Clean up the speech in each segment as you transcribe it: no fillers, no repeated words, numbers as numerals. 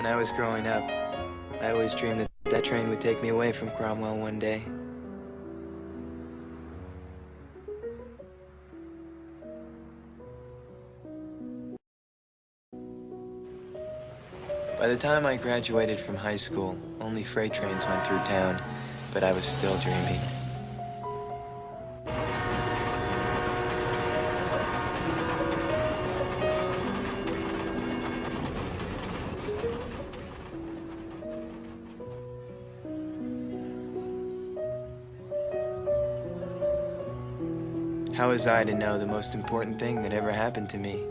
When I was growing up, I always dreamed that that train would take me away from Cromwell one day. By the time I graduated from high school, only freight trains went through town, but I was still dreaming. How was I to know the most important thing that ever happened to me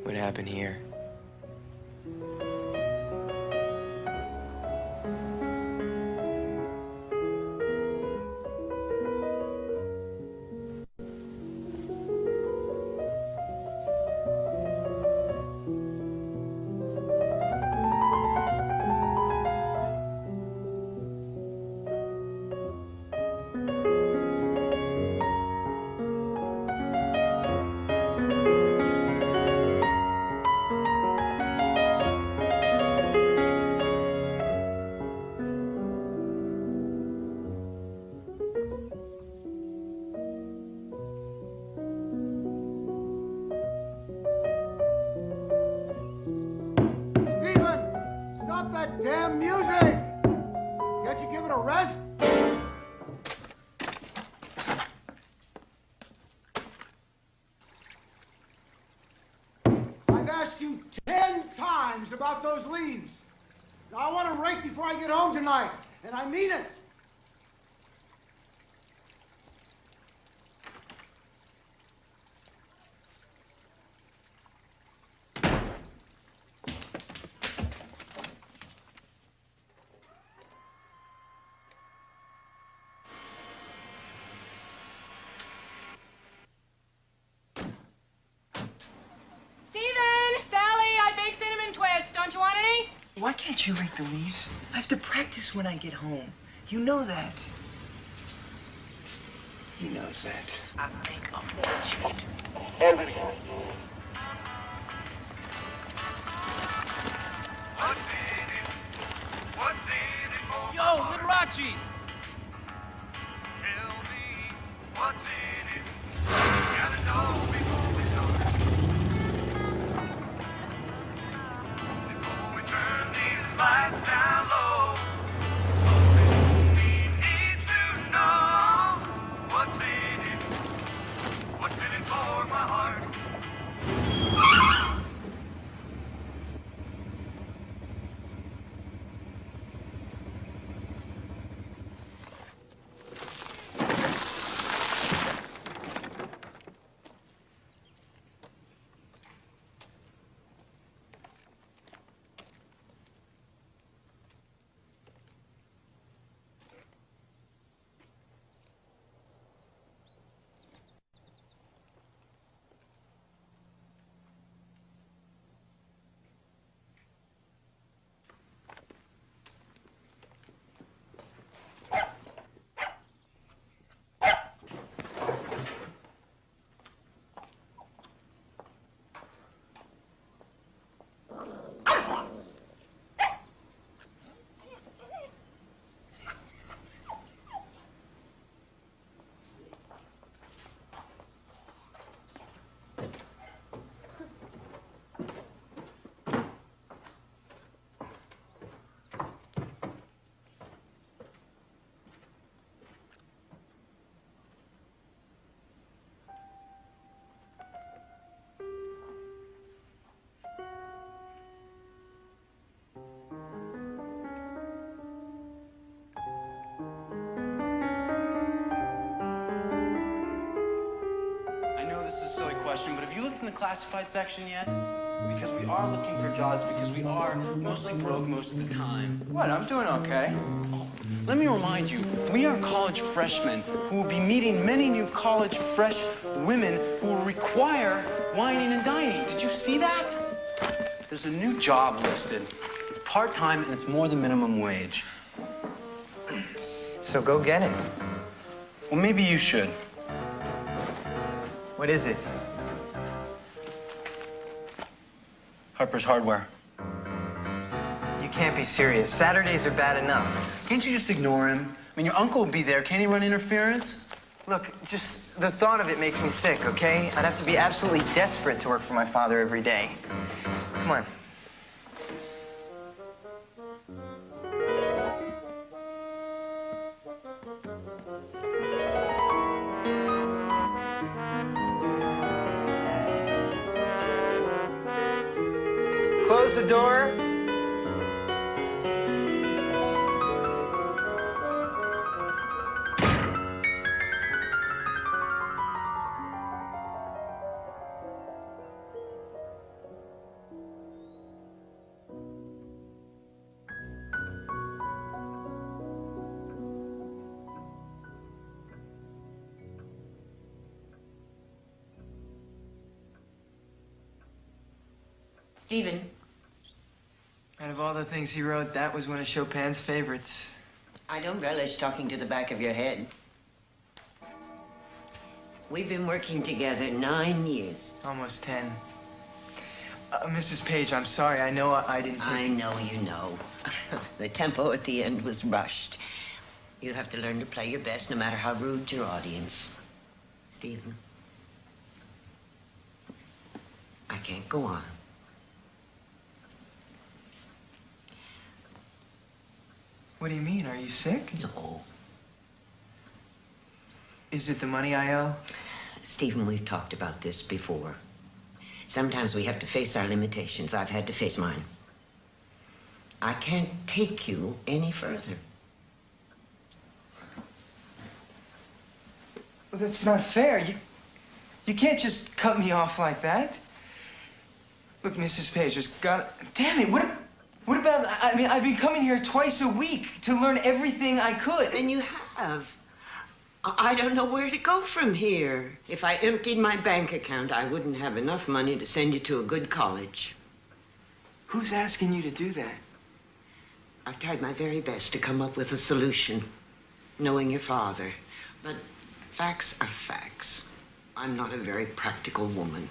would happen here? Damn music! Can't you give it a rest? I've asked you 10 times about those leaves. Now, I want them raked before I get home tonight, and I mean it. Why can't you rake the leaves? I have to practice when I get home. You know that. He knows that. I think I'm gonna cheat. Yo, Liberace! But have you looked in the classified section yet? Because we are looking for jobs because we are mostly broke most of the time. What? I'm doing okay. Oh, let me remind you, we are college freshmen who will be meeting many new college fresh women who will require whining and dining. Did you see that? There's a new job listed. It's part-time and it's more than minimum wage. So go get it. Well, maybe you should. What is it? Harper's Hardware. can't be serious. Saturdays are bad enough. Can't you just ignore him? I mean, your uncle will be there. Can't he run interference? Look, just the thought of it makes me sick, okay? I'd have to be absolutely desperate to work for my father every day. Come on. Close the door. Stephen. Out of all the things he wrote, that was one of Chopin's favorites. I don't relish talking to the back of your head. We've been working together 9 years. Almost 10. Mrs. Page, I'm sorry. I know I didn't take... I know you know. The tempo at the end was rushed. You have to learn to play your best, no matter how rude your audience. Stephen, I can't go on. What do you mean? Are you sick? No. Is it the money I owe? Stephen, we've talked about this before. Sometimes we have to face our limitations. I've had to face mine. I can't take you any further. Well, that's not fair. You can't just cut me off like that. Look, Mrs. Page, there's got... Damn it, what about... I mean, I've been coming here twice a week to learn everything I could. And you have. I don't know where to go from here. If I emptied my bank account, I wouldn't have enough money to send you to a good college. Who's asking you to do that? I've tried my very best to come up with a solution, knowing your father. But facts are facts. I'm not a very practical woman.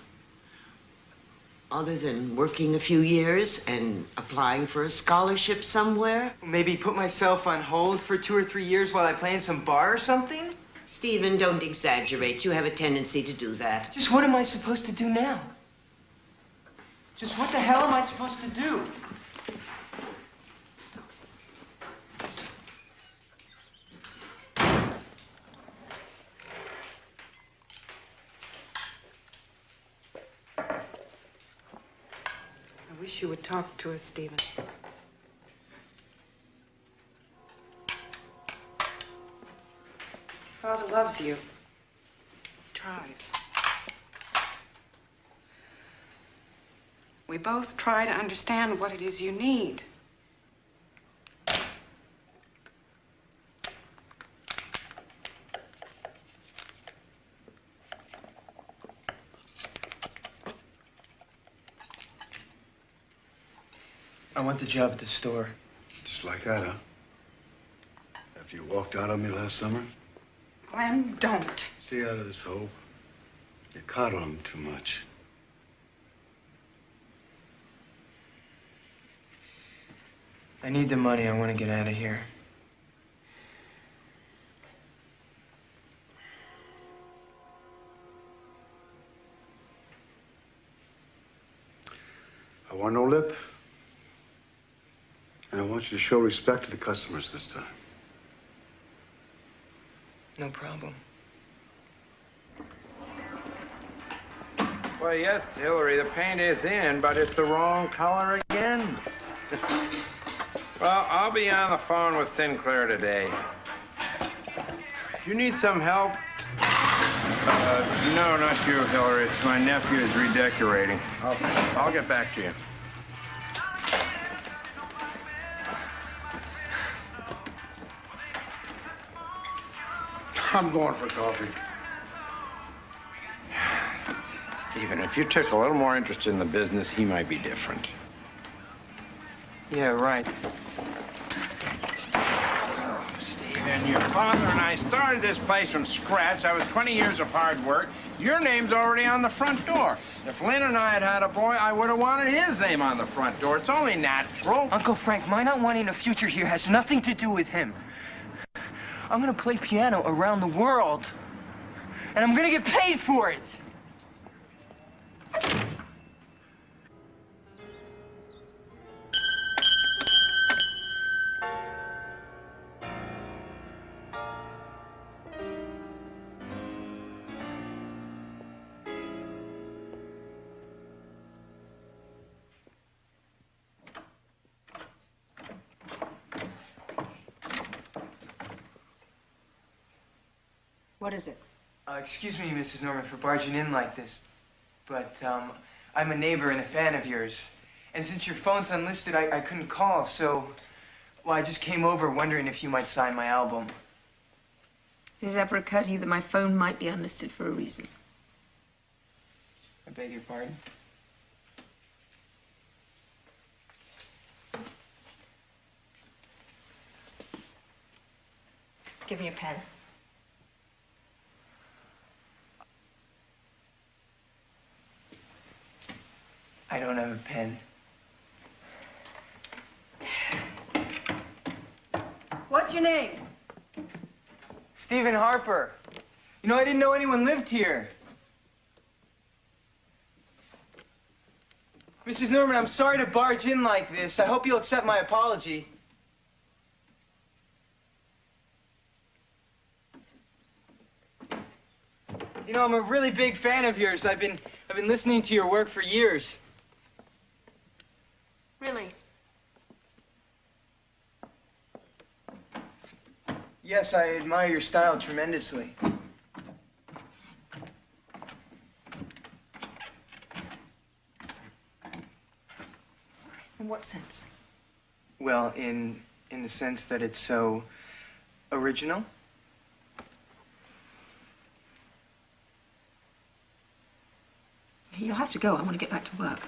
Other than working a few years and applying for a scholarship somewhere. Maybe put myself on hold for 2 or 3 years while I play in some bar or something? Stephen, don't exaggerate. You have a tendency to do that. Just what am I supposed to do now? Just what the hell am I supposed to do? I wish you would talk to us, Stephen. Father loves you. He tries. We both try to understand what it is you need. I want the job at the store. Just like that, huh? After you walked out on me last summer? Glenn, don't. Stay out of this, Hope. You coddle him too much. I need the money. I want to get out of here. I want no lip. And I want you to show respect to the customers this time. No problem. Well, yes, Hillary, the paint is in, but it's the wrong color again. Well, I'll be on the phone with Sinclair today. Do you need some help? No, not you, Hillary. It's my nephew is redecorating. I'll get back to you. I'm going for coffee. Stephen, if you took a little more interest in the business, he might be different. Yeah, right. Stephen, And your father and I started this place from scratch. That was 20 years of hard work. Your name's already on the front door. If Lynn and I had had a boy, I would have wanted his name on the front door. It's only natural. Uncle Frank, my not wanting a future here has nothing to do with him. I'm gonna play piano around the world, and I'm gonna get paid for it. What is it? Excuse me, Mrs. Norman, for barging in like this, but I'm a neighbor and a fan of yours. And since your phone's unlisted, I couldn't call, so, well, I just came over wondering if you might sign my album. Did it ever occur to you that my phone might be unlisted for a reason? I beg your pardon? Give me a pen. I don't have a pen. What's your name? Stephen Harper. You know, I didn't know anyone lived here. Mrs. Norman, I'm sorry to barge in like this. I hope you'll accept my apology. You know, I'm a really big fan of yours. I've been listening to your work for years. Really? Yes, I admire your style tremendously. In what sense? Well, in the sense that it's so original. You'll have to go. I want to get back to work.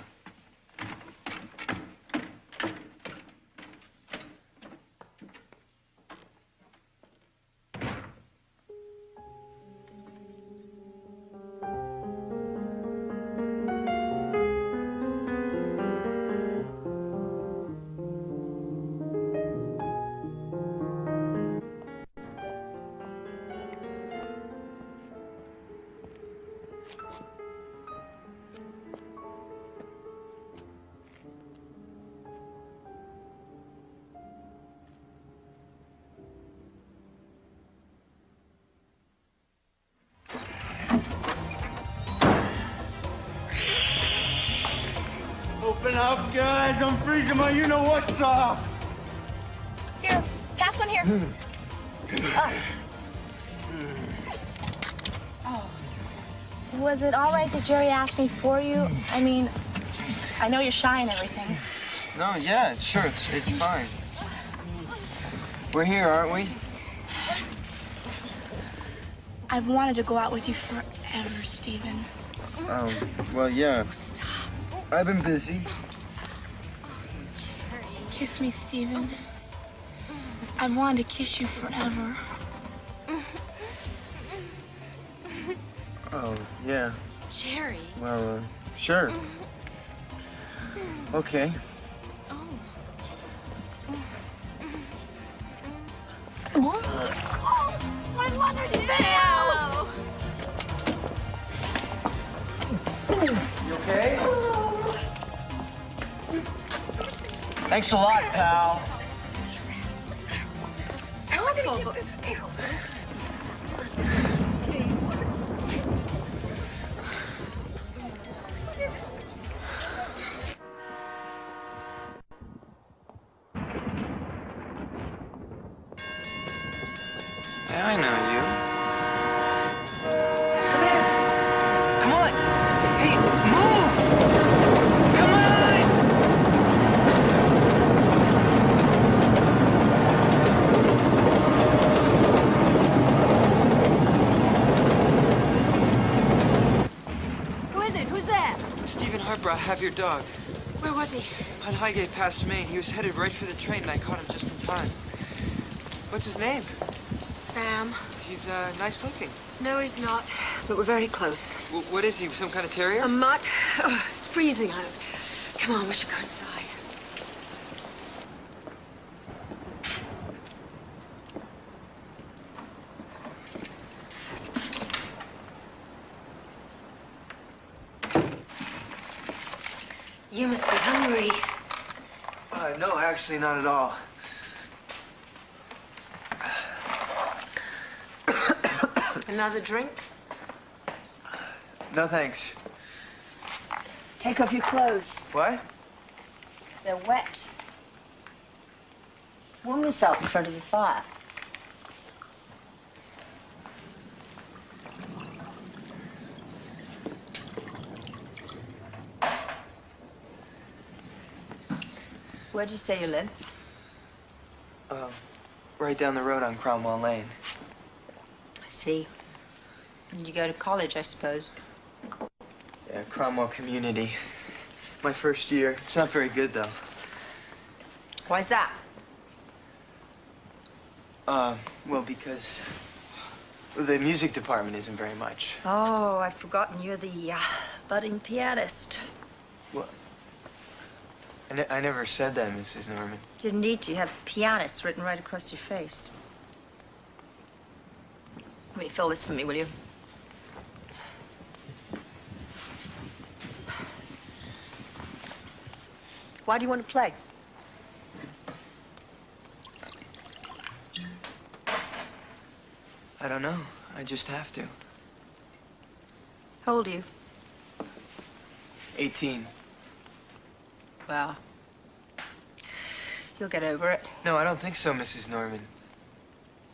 Open up, guys. I'm freezing my you-know-what's off. Here, pass one here. Oh. Was it all right that Jerry asked me for you? I mean, I know you're shy and everything. No, yeah, sure, it's fine. We're here, aren't we? I've wanted to go out with you forever, Stephen. Oh, well, yeah. Stop. I've been busy. Kiss me, Stephen. I've wanted to kiss you forever. Oh, yeah. Jerry. Well, sure. Okay. Oh, my mother fell! You okay? Thanks a lot, pal. Yeah, I know you. Come in. Come on. Hey, move. Come on. Who is it? Who's there? Stephen Harper, I have your dog. Where was he? On Highgate past Maine. He was headed right for the train, and I caught him just in time. What's his name? Sam. He's, nice looking. No, he's not. But we're very close. What is he, some kind of terrier? A mutt. Oh, it's freezing out. Come on, we should go inside. You must be hungry. No, actually, not at all. Another drink? No, thanks. Take off your clothes. What? They're wet. Warm yourself in front of the fire. Where do you say you live? Right down the road on Cromwell Lane. I see. And you go to college, I suppose. Yeah, Cromwell Community. My first year. It's not very good, though. Why's that? Well, because the music department isn't very much. Oh, I've forgotten you're the budding pianist. What? I never said that, Mrs. Norman. Didn't need to. You have pianist written right across your face. Let me fill this for me, will you? Why do you want to play? I don't know. I just have to. How old are you? 18. Well, you'll get over it. No, I don't think so, Mrs. Norman.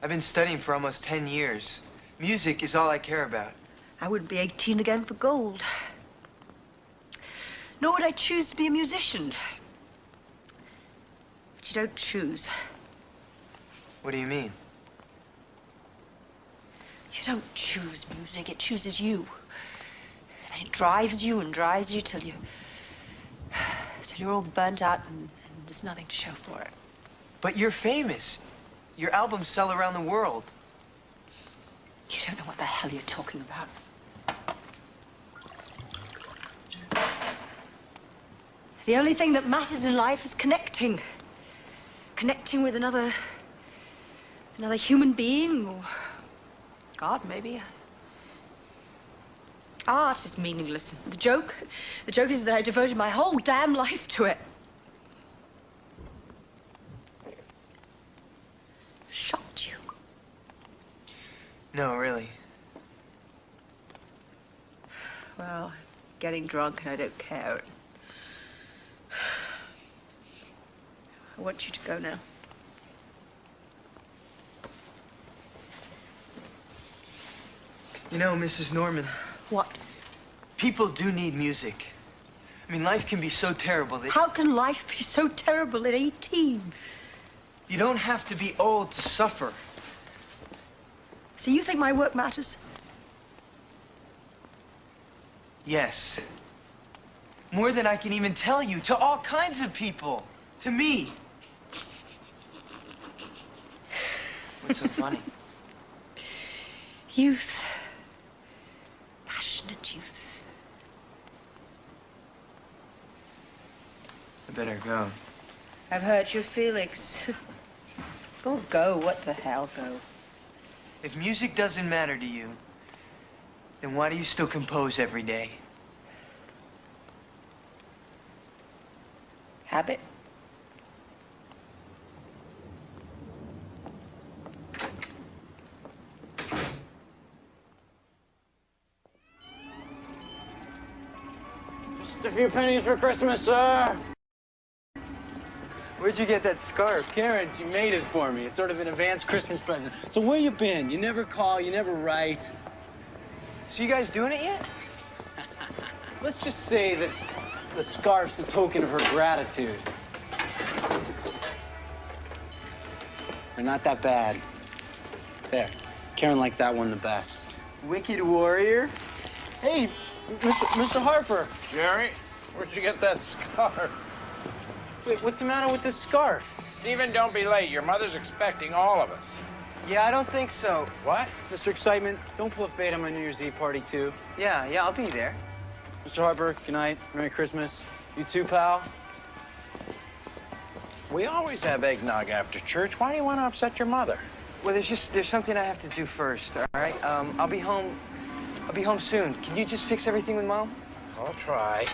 I've been studying for almost 10 years. Music is all I care about. I wouldn't be 18 again for gold. Nor would I choose to be a musician. But you don't choose. What do you mean? You don't choose music, it chooses you. And it drives you and drives you till you're all burnt out and there's nothing to show for it. But you're famous. Your albums sell around the world. You don't know what the hell you're talking about. The only thing that matters in life is connecting. Connecting with another human being, or God, maybe. Art is meaningless. The joke is that I devoted my whole damn life to it. Shocked you? No, really. Well, getting drunk and I don't care. I want you to go now. You know, Mrs. Norman. What? People do need music. I mean, life can be so terrible that... How can life be so terrible at 18? You don't have to be old to suffer. So you think my work matters? Yes. More than I can even tell you. To all kinds of people. To me. What's so funny? Youth. Passionate youth. I better go. I've hurt your feelings. Go. What the hell, go. If music doesn't matter to you, then why do you still compose every day? Habit. Just a few pennies for Christmas, sir. Where'd you get that scarf? Karen, she made it for me. It's sort of an advanced Christmas present. So where you been? You never call, you never write. So you guys doing it yet? Let's just say that the scarf's a token of her gratitude. They're not that bad. There. Karen likes that one the best. Wicked warrior? Hey, Mr. Harper. Jerry, where'd you get that scarf? Wait, what's the matter with this scarf? Stephen, don't be late. Your mother's expecting all of us. Yeah, I don't think so. What? Mr. Excitement, don't pull a fade on my New Year's Eve party, too. Yeah, I'll be there. Mr. Harper, good night. Merry Christmas. You too, pal. We always have eggnog after church. Why do you want to upset your mother? Well, there's something I have to do first, all right? I'll be home soon. Can you just fix everything with Mom? I'll try.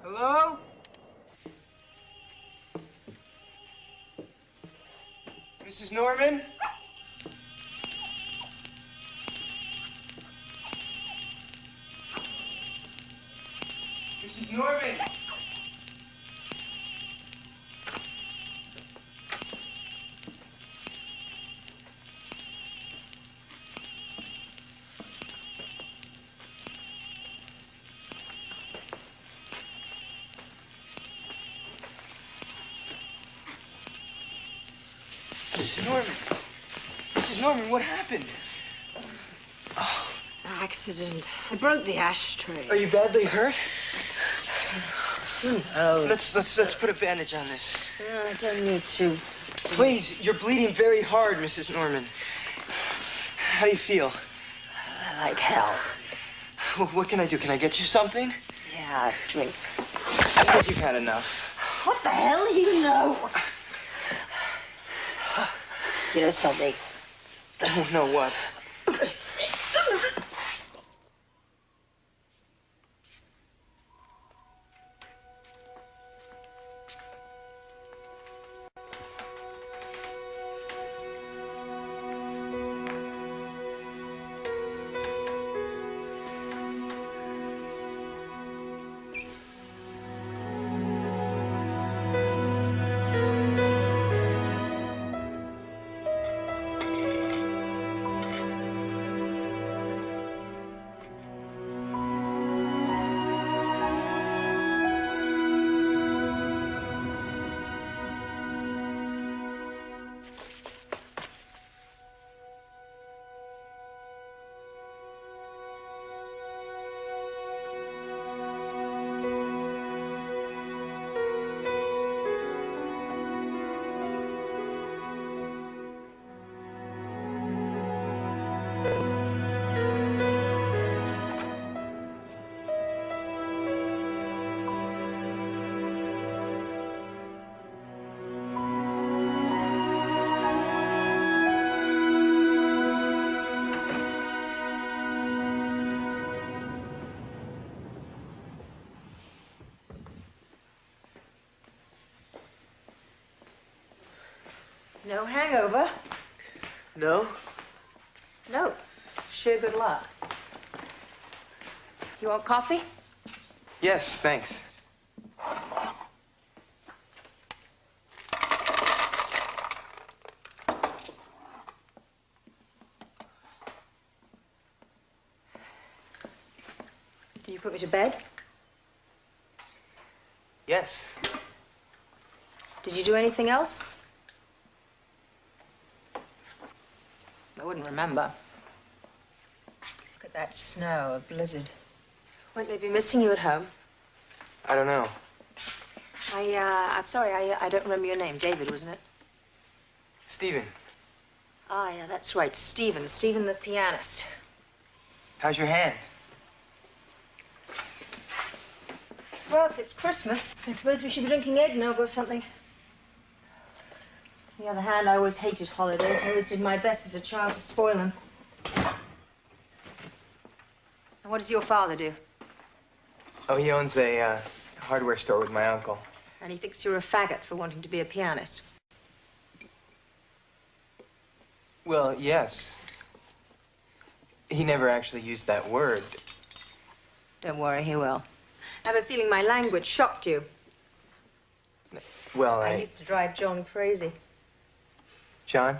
Hello? Mrs. Norman? Mrs. Norman! Mrs. Norman! Mrs. Norman, what happened? Oh. Accident. I broke the ashtray. Are you badly hurt? Who knows? Let's put a bandage on this. No, I don't need to. Please, you're bleeding very hard, Mrs. Norman. How do you feel? Like hell. What can I do? Can I get you something? Yeah, drink. I think you've had enough. What the hell do you know? You know something? Oh, no, what? No hangover? No? No. Sheer good luck. You want coffee? Yes, thanks. Did you put me to bed? Yes. Did you do anything else? I wouldn't remember. Look at that snow, a blizzard. Won't they be missing you at home? I don't know. I'm sorry, I don't remember your name. David, wasn't it? Stephen, Ah, yeah, that's right. Stephen the pianist. how's your hand? Well, if it's Christmas, I suppose we should be drinking eggnog or something. On the other hand, I always hated holidays. I always did my best as a child to spoil them. And what does your father do? Oh, he owns a hardware store with my uncle. And he thinks you're a faggot for wanting to be a pianist. Well, yes. He never actually used that word. Don't worry, he will. I have a feeling my language shocked you. Well, I used to drive John crazy. John?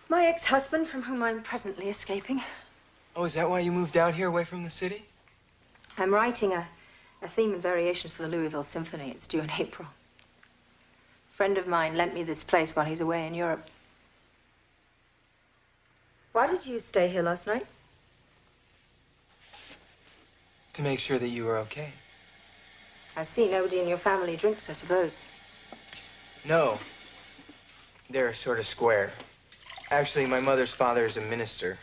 My ex-husband, from whom I'm presently escaping. Oh, is that why you moved out here away from the city? I'm writing a theme and variations for the Louisville Symphony. It's due in April. A friend of mine lent me this place while he's away in Europe. Why did you stay here last night? To make sure that you were okay. I see nobody in your family drinks, I suppose. No. They're sort of square. Actually, my mother's father is a minister.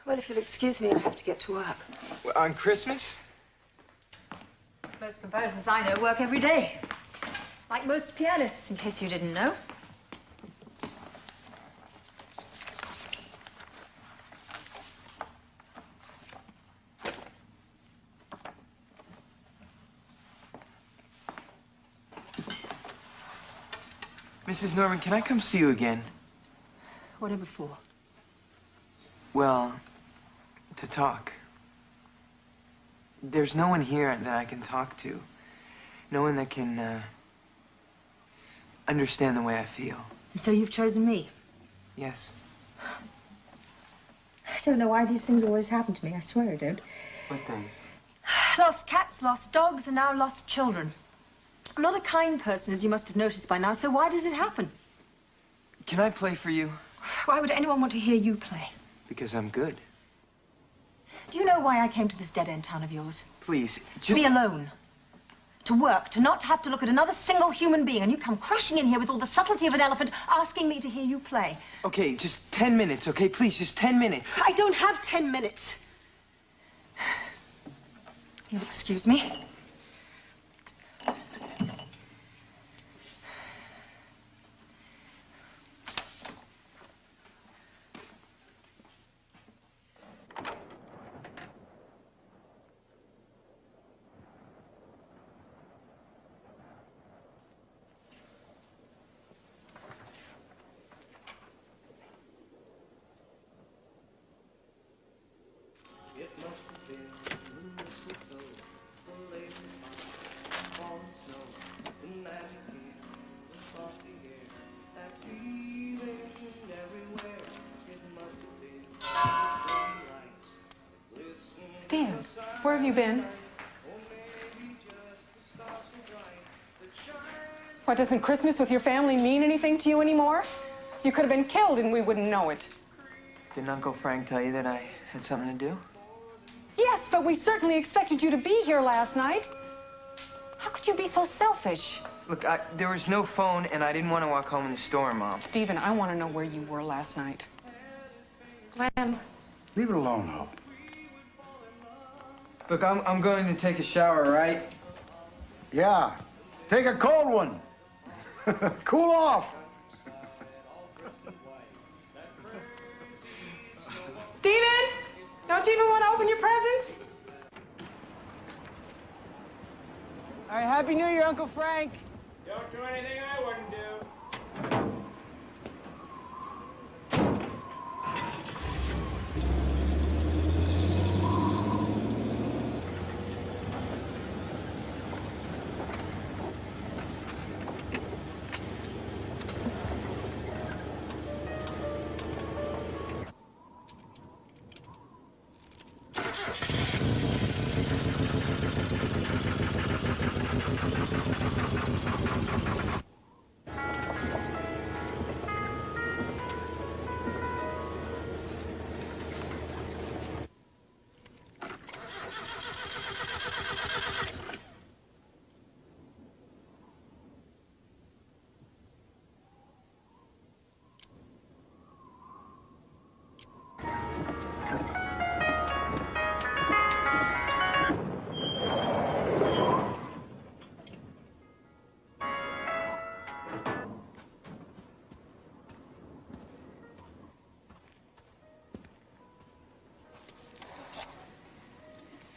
Well, if you'll excuse me, I have to get to work. On Christmas? Most composers I know work every day. Like most pianists, in case you didn't know. Mrs. Norman, can I come see you again? Whatever for? Well, to talk. There's no one here that I can talk to. No one that can, understand the way I feel. And so you've chosen me? Yes. I don't know why these things always happen to me. I swear I don't. What things? Lost cats, lost dogs, and now lost children. I'm not a kind person, as you must have noticed by now, so why does it happen? Can I play for you? Why would anyone want to hear you play? Because I'm good. Do you know why I came to this dead-end town of yours? Please, To just... be alone. To work, to not have to look at another single human being, and you come crashing in here with all the subtlety of an elephant, asking me to hear you play. Okay, just 10 minutes, okay? Please, just 10 minutes. I don't have 10 minutes. You'll excuse me. Steven, where have you been? What, doesn't Christmas with your family mean anything to you anymore? You could have been killed and we wouldn't know it. Didn't Uncle Frank tell you that I had something to do? Yes, but we certainly expected you to be here last night. How could you be so selfish? Look, there was no phone, and I didn't want to walk home in the storm, Mom. Steven, I want to know where you were last night. Glenn. Leave it alone, Hope. Look, I'm going to take a shower, right? Yeah. Take a cold one. Cool off. Steven, don't you even want to open your presents? All right, Happy New Year, Uncle Frank. Don't do anything I wouldn't do.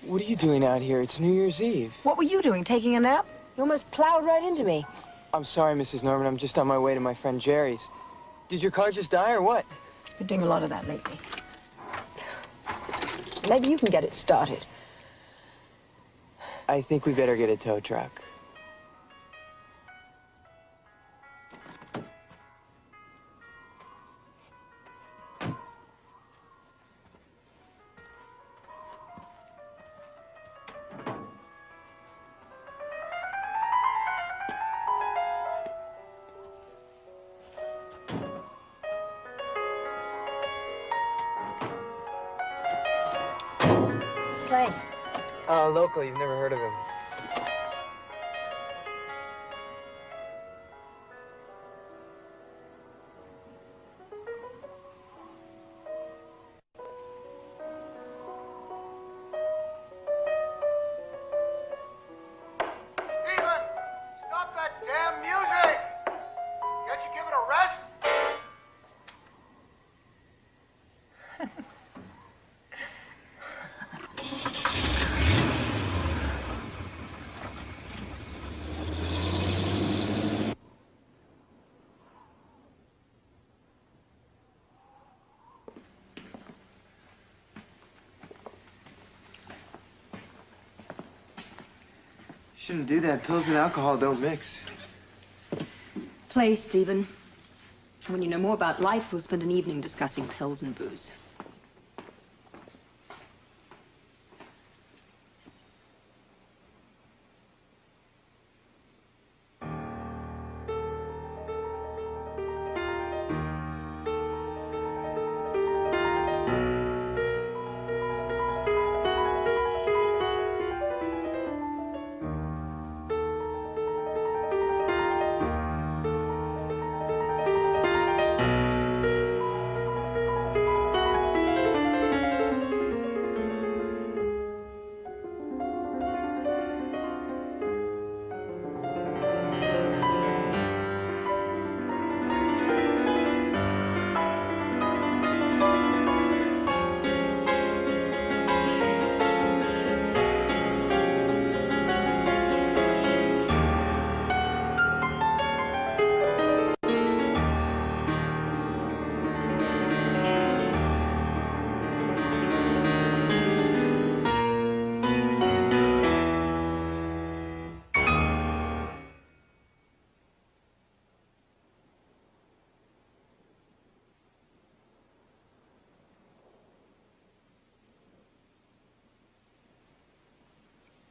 What are you doing out here? It's New Year's Eve. What were you doing, taking a nap? You almost plowed right into me. I'm sorry, Mrs. Norman. I'm just on my way to my friend Jerry's. Did your car just die or what? Been doing a lot of that lately. Maybe you can get it started. I think we better get a tow truck. playing? Local. You've never heard of him. Stephen, stop that damn music! Can't you give it a rest? Shouldn't do that. Pills and alcohol don't mix. Play, Stephen. When you know more about life, we'll spend an evening discussing pills and booze.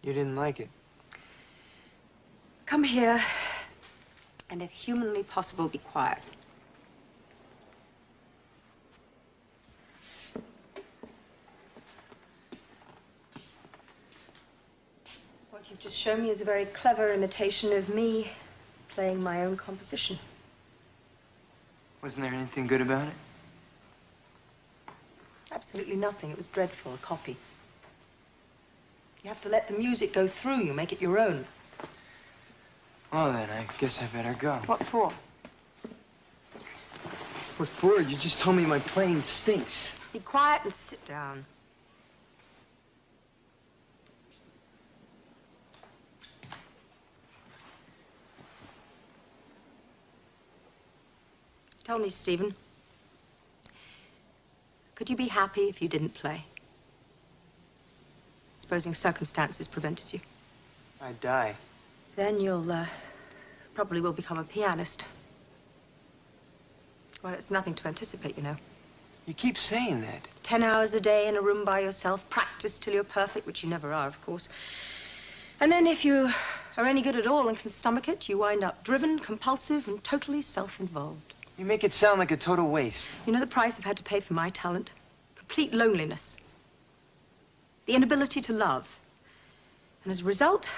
You didn't like it. Come here, and if humanly possible, be quiet. What you've just shown me is a very clever imitation of me playing my own composition. Wasn't there anything good about it? Absolutely nothing. It was dreadful, a copy. You have to let the music go through you, make it your own. Well, then, I guess I better go. What for? What for? You just told me my playing stinks. Be quiet and sit down. Tell me, Stephen, could you be happy if you didn't play? Supposing circumstances prevented you. I'd die. Then you'll, probably will become a pianist. Well, it's nothing to anticipate, you know. You keep saying that. 10 hours a day in a room by yourself, practice till you're perfect, which you never are, of course. And then if you are any good at all and can stomach it, you wind up driven, compulsive, and totally self-involved. You make it sound like a total waste. You know the price I've had to pay for my talent? Complete loneliness. The inability to love. And as a result,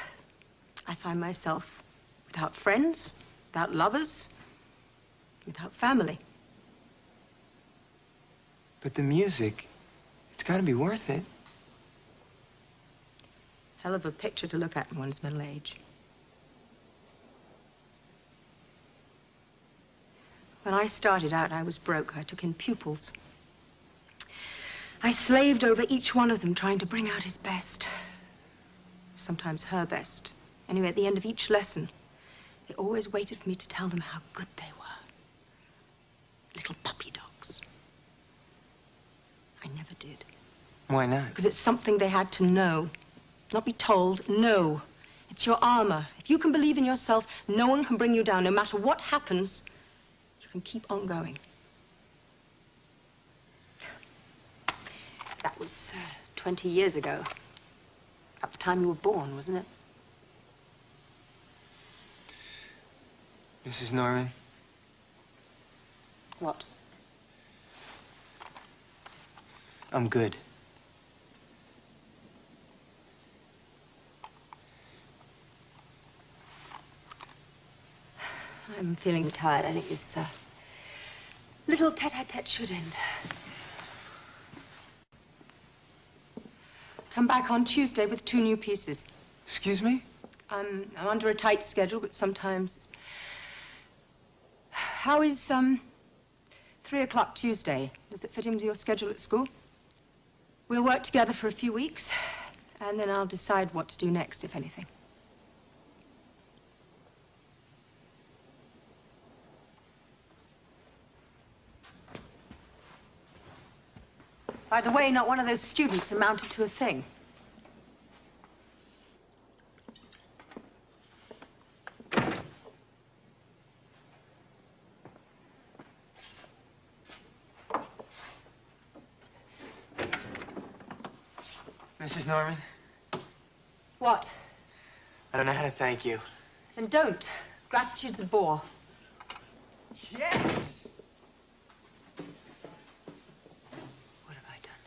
I find myself without friends, without lovers, without family. But the music, it's got to be worth it. Hell of a picture to look at in one's middle age. When I started out, I was broke. I took in pupils. I slaved over each one of them, trying to bring out his best. Sometimes her best. Anyway, at the end of each lesson, they always waited for me to tell them how good they were. Little puppy dogs. I never did. Why not? Because it's something they had to know. Not be told, know. It's your armor. If you can believe in yourself, no one can bring you down. No matter what happens, you can keep on going. That was 20 years ago. About the time you were born, wasn't it? Mrs. Norman? What? I'm good. I'm feeling tired. I think this little tete-a-tete should end. Come back on Tuesday with 2 new pieces. Excuse me? I'm under a tight schedule, but sometimes... How is, 3 o'clock Tuesday? Does it fit in with your schedule at school? We'll work together for a few weeks, and then I'll decide what to do next, if anything. By the way, not one of those students amounted to a thing. Mrs. Norman? What? I don't know how to thank you. Then don't. Gratitude's a bore. Yes! What have I done?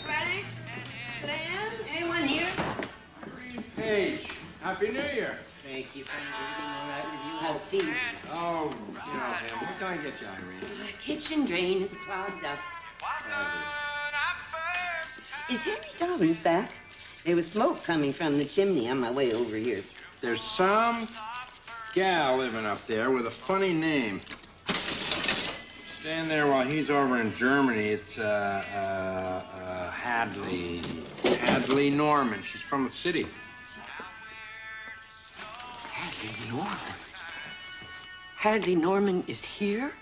Frank? Glenn? Anyone here? Paige, Happy New Year. Thank you, Frank. Everything all right with you? How's Steve? Oh, you know him. What can I get you, Irene? The kitchen drain is clogged up. Is Henry Dobbins back? There was smoke coming from the chimney on my way over here. There's some gal living up there with a funny name. Staying there while he's over in Germany. It's Hadley Norman. She's from the city. Hadley Norman? Hadley Norman is here?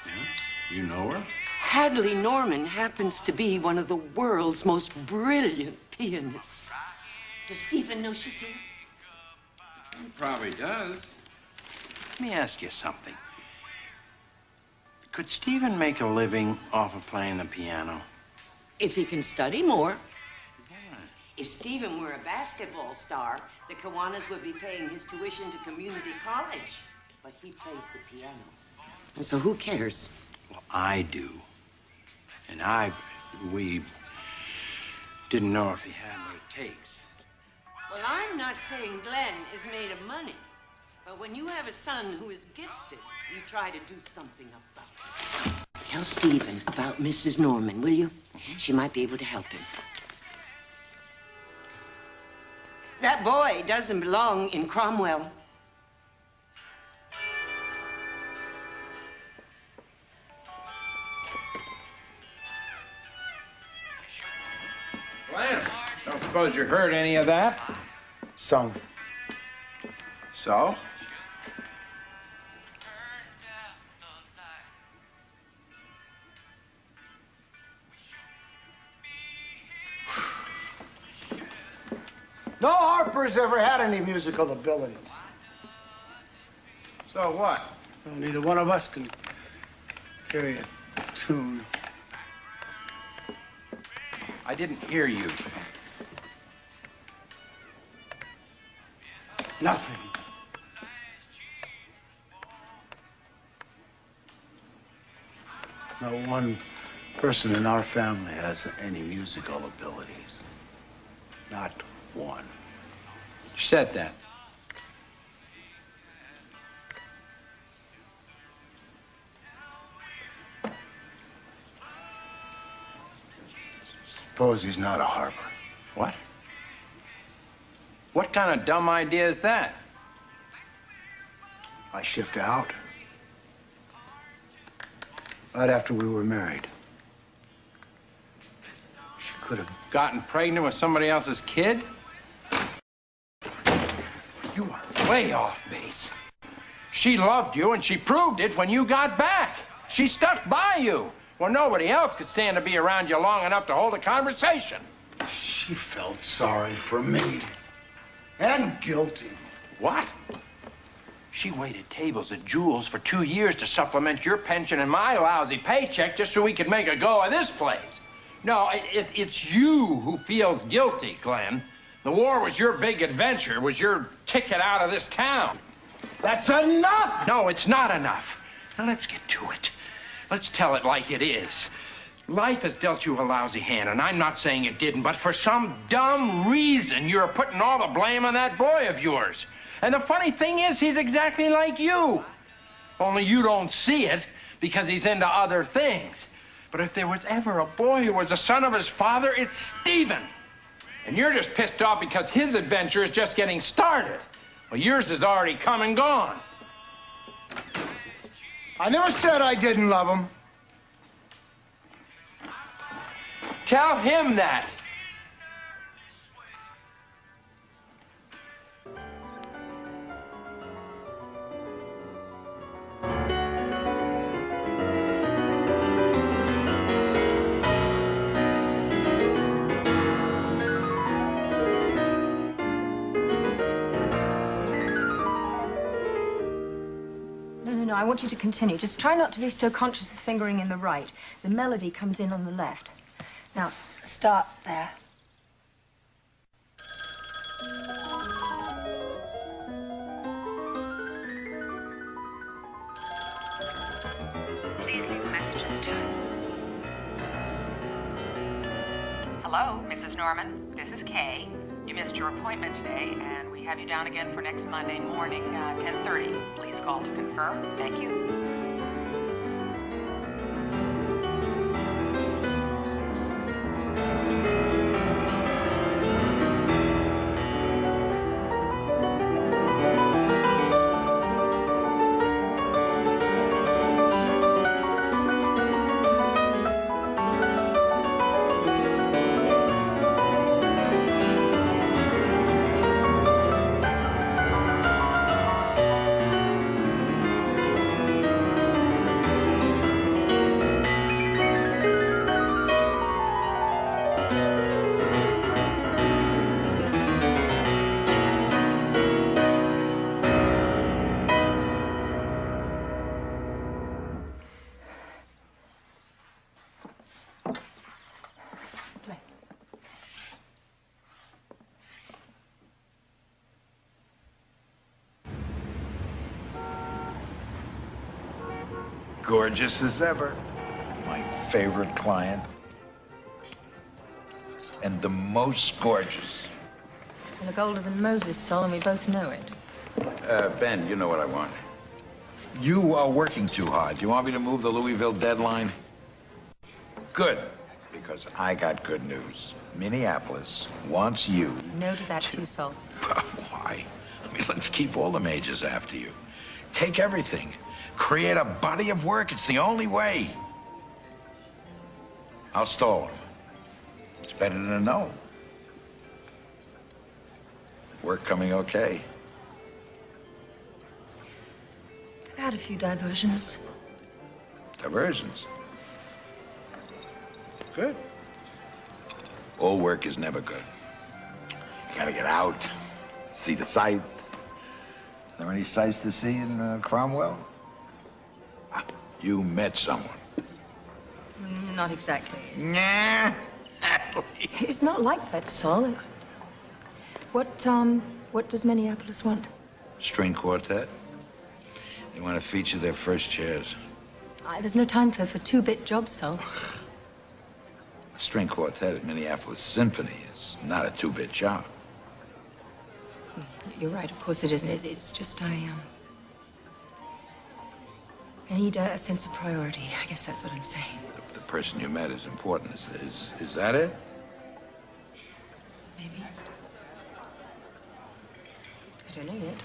Yeah? You know her? Hadley Norman happens to be one of the world's most brilliant pianists. Does Stephen know she's here? He probably does. Let me ask you something. Could Stephen make a living off of playing the piano? If he can study more. If Stephen were a basketball star, the Kiwanis would be paying his tuition to community college. But he plays the piano. So who cares? Well, I do. And we didn't know if he had what it takes. Well, I'm not saying Glenn is made of money. But when you have a son who is gifted, you try to do something about it. Tell Stephen about Mrs. Norman, will you? She might be able to help him. That boy doesn't belong in Cromwell. Glenn, don't suppose you heard any of that? Some. So? No Harper's ever had any musical abilities. So what? Well, neither one of us can carry a tune. I didn't hear you. Nothing. No one person in our family has any musical abilities. Not one. You said that. Suppose he's not a Harper. What? What kind of dumb idea is that? I shipped out. Right after we were married. She could have Gotten pregnant with somebody else's kid? You are way off base. She loved you, and she proved it when you got back. She stuck by you. Well, nobody else could stand to be around you long enough to hold a conversation. She felt sorry for me. And guilty. What? She waited tables at Jules for 2 years to supplement your pension and my lousy paycheck just so we could make a go of this place. No, it's you who feels guilty, Glenn. The war was your big adventure, was your ticket out of this town. That's enough! No, it's not enough. Now, let's get to it. Let's tell it like it is. Life has dealt you a lousy hand, and I'm not saying it didn't, but for some dumb reason, you're putting all the blame on that boy of yours. And the funny thing is, he's exactly like you. Only you don't see it because he's into other things. But if there was ever a boy who was the son of his father, it's Stephen. And you're just pissed off because his adventure is just getting started. Well, yours has already come and gone. I never said I didn't love him. Tell him that. No, I want you to continue. Just try not to be so conscious of the fingering in the right. The melody comes in on the left. Now, start there. Please leave a message at the tone. Hello, Mrs. Norman. This is Kay. You missed your appointment today, and we have you down again for next Monday morning, 10:30. Please call to confirm. Thank you. Gorgeous as ever. My favorite client. And the most gorgeous. You look older than Moses, Sol, and we both know it. Ben, you know what I want. You are working too hard. You want me to move the Louisville deadline? Good, because I got good news. Minneapolis wants you. No to that too, Sol. Why? I mean, let's keep all the majors after you. Take everything. Create a body of work. It's the only way. I'll stall him. It's better than a no. Work coming okay? I've had a few diversions. Diversions? Good. All work is never good. You gotta get out, see the sights. Are there any sights to see in Cromwell? You met someone. Not exactly. Nah. It's not like that, Sol. What does Minneapolis want? String quartet. They want to feature their first chairs. There's no time for two-bit jobs, Sol. A string quartet at Minneapolis Symphony is not a two-bit job. You're right, of course it isn't. It's just I need a sense of priority. I guess that's what I'm saying. The person you met is important. Is that it? Maybe. I don't know yet.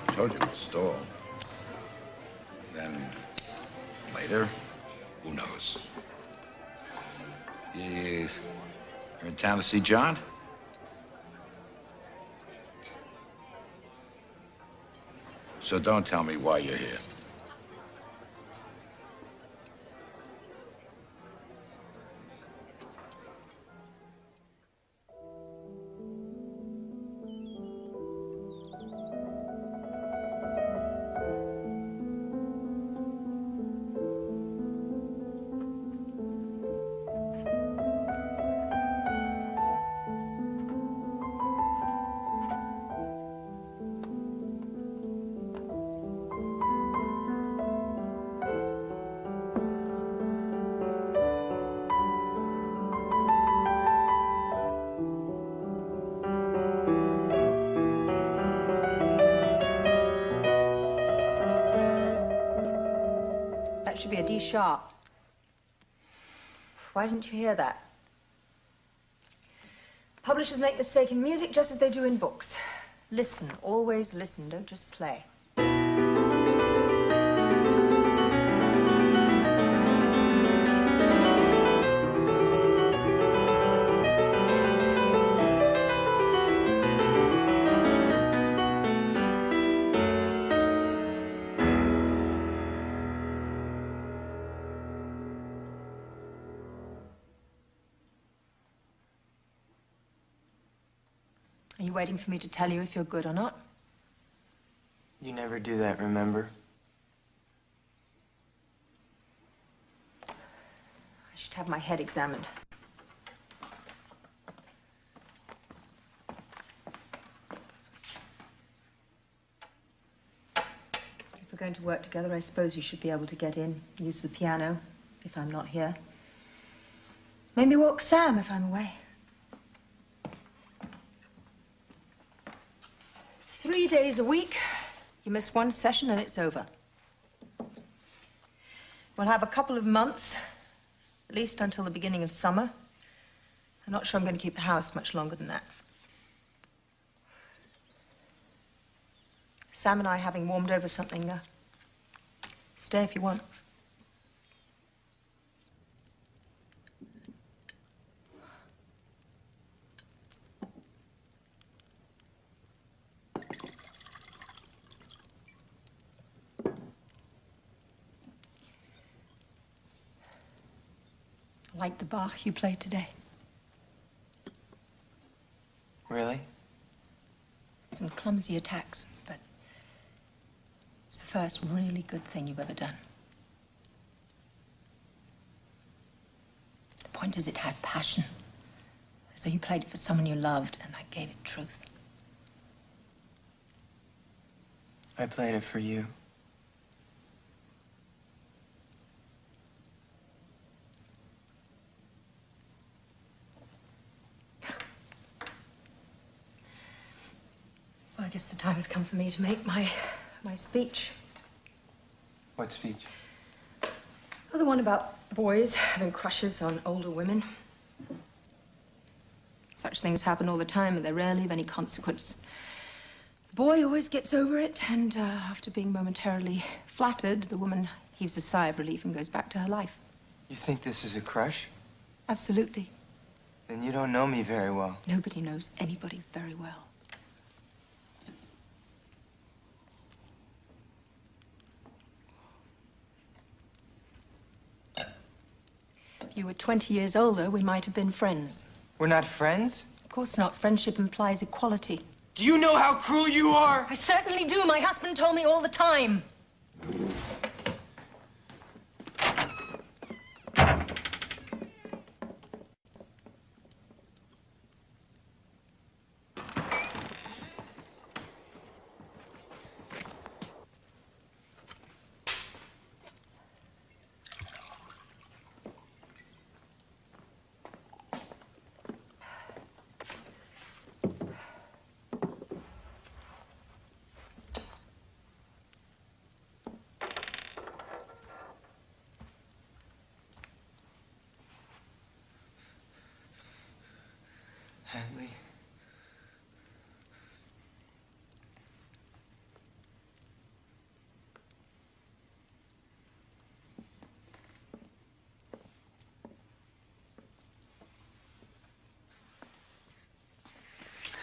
I told you it was stall. Then later, who knows? You're in town to see John? So don't tell me why you're here. That should be a D sharp. Why didn't you hear that? Publishers make mistakes in music just as they do in books. Listen, always listen, don't just play. Are you waiting for me to tell you if you're good or not? You never do that, remember? I should have my head examined. If we're going to work together, I suppose you should be able to get in, use the piano, if I'm not here. Maybe walk Sam if I'm away. 3 days a week. You miss one session and it's over. We'll have a couple of months, at least until the beginning of summer. I'm not sure I'm going to keep the house much longer than that. Sam and I, having warmed over something, stay if you want. Like the Bach you played today. Really? Some clumsy attacks, but it's the first really good thing you've ever done. The point is, it had passion. So you played it for someone you loved, and I gave it truth. I played it for you. Well, I guess the time has come for me to make my speech. What speech? Oh, the one about boys having crushes on older women. Such things happen all the time, and they're rarely of any consequence. The boy always gets over it, and after being momentarily flattered, the woman heaves a sigh of relief and goes back to her life. You think this is a crush? Absolutely. Then you don't know me very well. Nobody knows anybody very well. If you were 20 years older, we might have been friends. We're not friends? Of course not. Friendship implies equality. Do you know how cruel you are? I certainly do. My husband told me all the time. Hadley.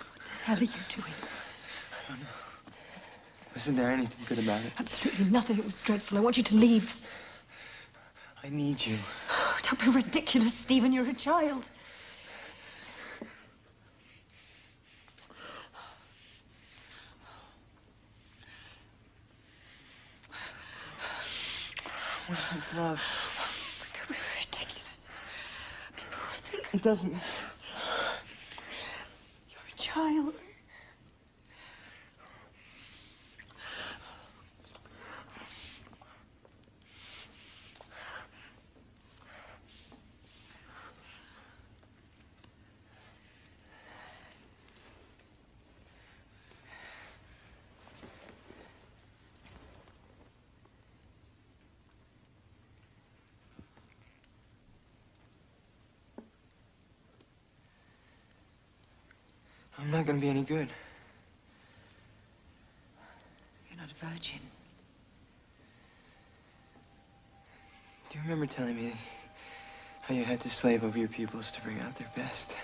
What the hell are you doing? I don't know. Wasn't there anything good about it? Absolutely nothing. It was dreadful. I want you to leave. I need you. Oh, don't be ridiculous, Stephen. You're a child. Where's my glove? Don't be ridiculous. People will think It doesn't matter. you're a child. I'm not gonna be any good. You're not a virgin. Do you remember telling me how you had to slave over your pupils to bring out their best?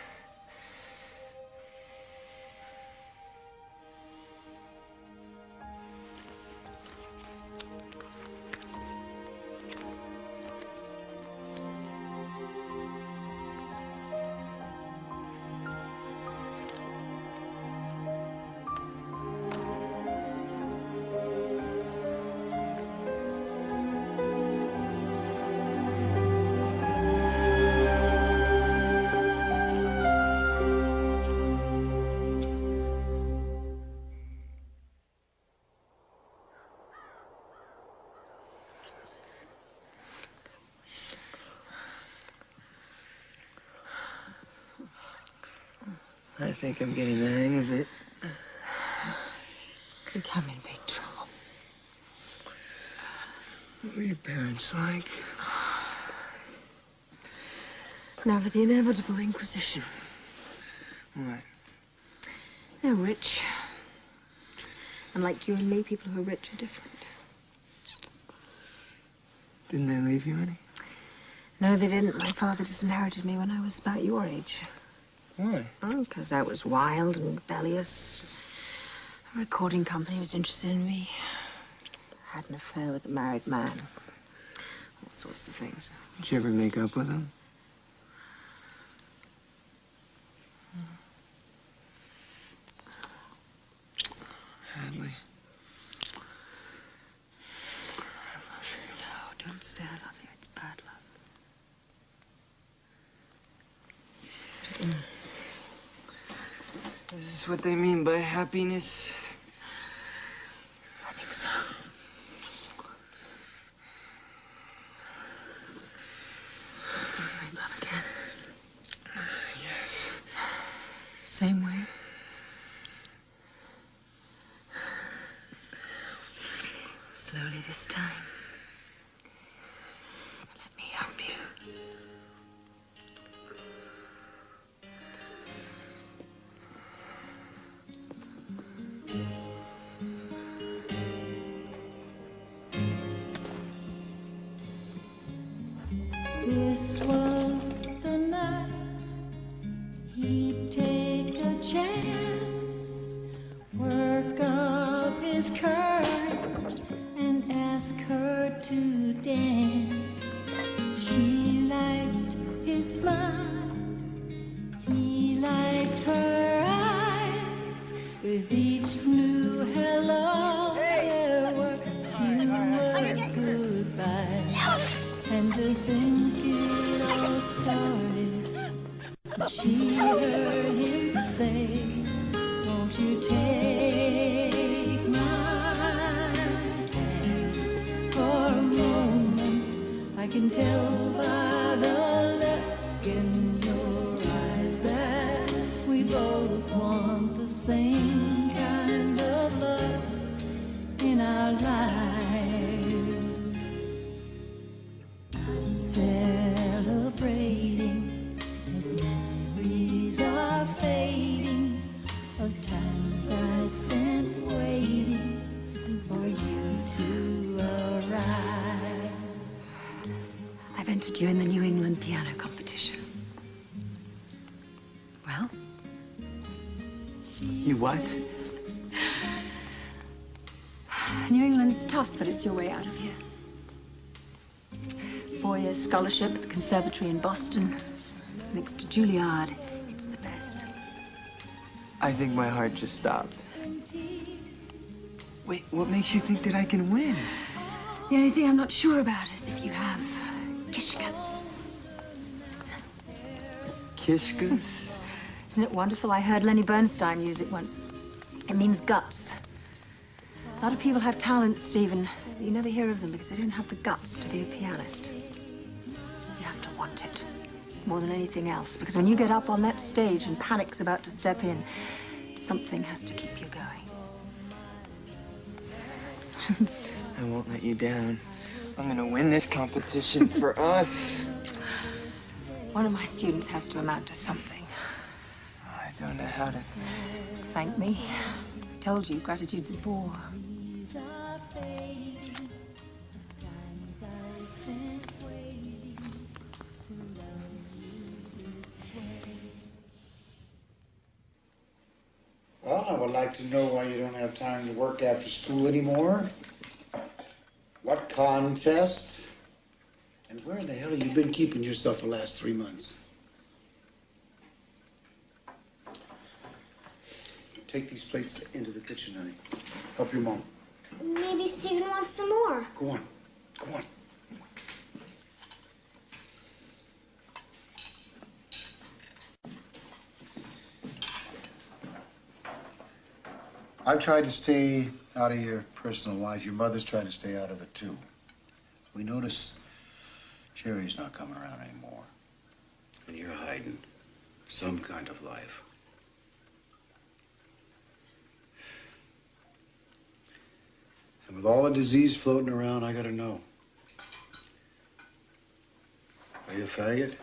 I think I'm getting the hang of it. Could come in big trouble. What were your parents like? Now for the inevitable inquisition. What? They're rich. Unlike you and me, people who are rich are different. Didn't they leave you any? No, they didn't. My father disinherited me when I was about your age. Why? Oh, because I was wild and rebellious. A recording company was interested in me. I had an affair with a married man. All sorts of things. Did you ever make up with him? Hadley. No, don't say I love you. It's bad love. Is this what they mean by happiness? I think so. Ring love again. Yes. Same way. Slowly this time. Let me help you. This was the night he'd take a chance, work up his courage and ask her to dance. She liked his smile, he liked her eyes. With each new hello, there were fewer goodbyes. And to think it all started, she heard him say, won't you take my hand for a moment? I can tell by the look in your eyes that we both want the same kind of love in our lives. Celebrating as memories are fading of times I spent waiting for you to arrive. I've entered you in the New England piano competition. Well? You what? New England's tough, but it's your way out of here. 4-year scholarship at the conservatory in Boston. Next to Juilliard, it's the best. I think my heart just stopped. Wait, what makes you think that I can win? The only thing I'm not sure about is if you have kishkas. Kishkas? Isn't it wonderful? I heard Lenny Bernstein use it once. It means guts. A lot of people have talents, Stephen, but you never hear of them because they don't have the guts to be a pianist. You have to want it more than anything else, because when you get up on that stage and panic's about to step in, something has to keep you going. I won't let you down. I'm gonna win this competition for us. One of my students has to amount to something. I Don't know how to. Thank me. I told you, gratitude's a bore. Well, I would like to know why you don't have time to work after school anymore. What contests? And where the hell have you been keeping yourself the last 3 months? Take these plates into the kitchen, honey. Help your mom. Maybe Stephen wants some more. Go on. Go on. I've tried to stay out of your personal life. Your mother's trying to stay out of it, too. We notice Jerry's not coming around anymore. And you're hiding some kind of life. And with all the disease floating around, I gotta know. Are you a faggot?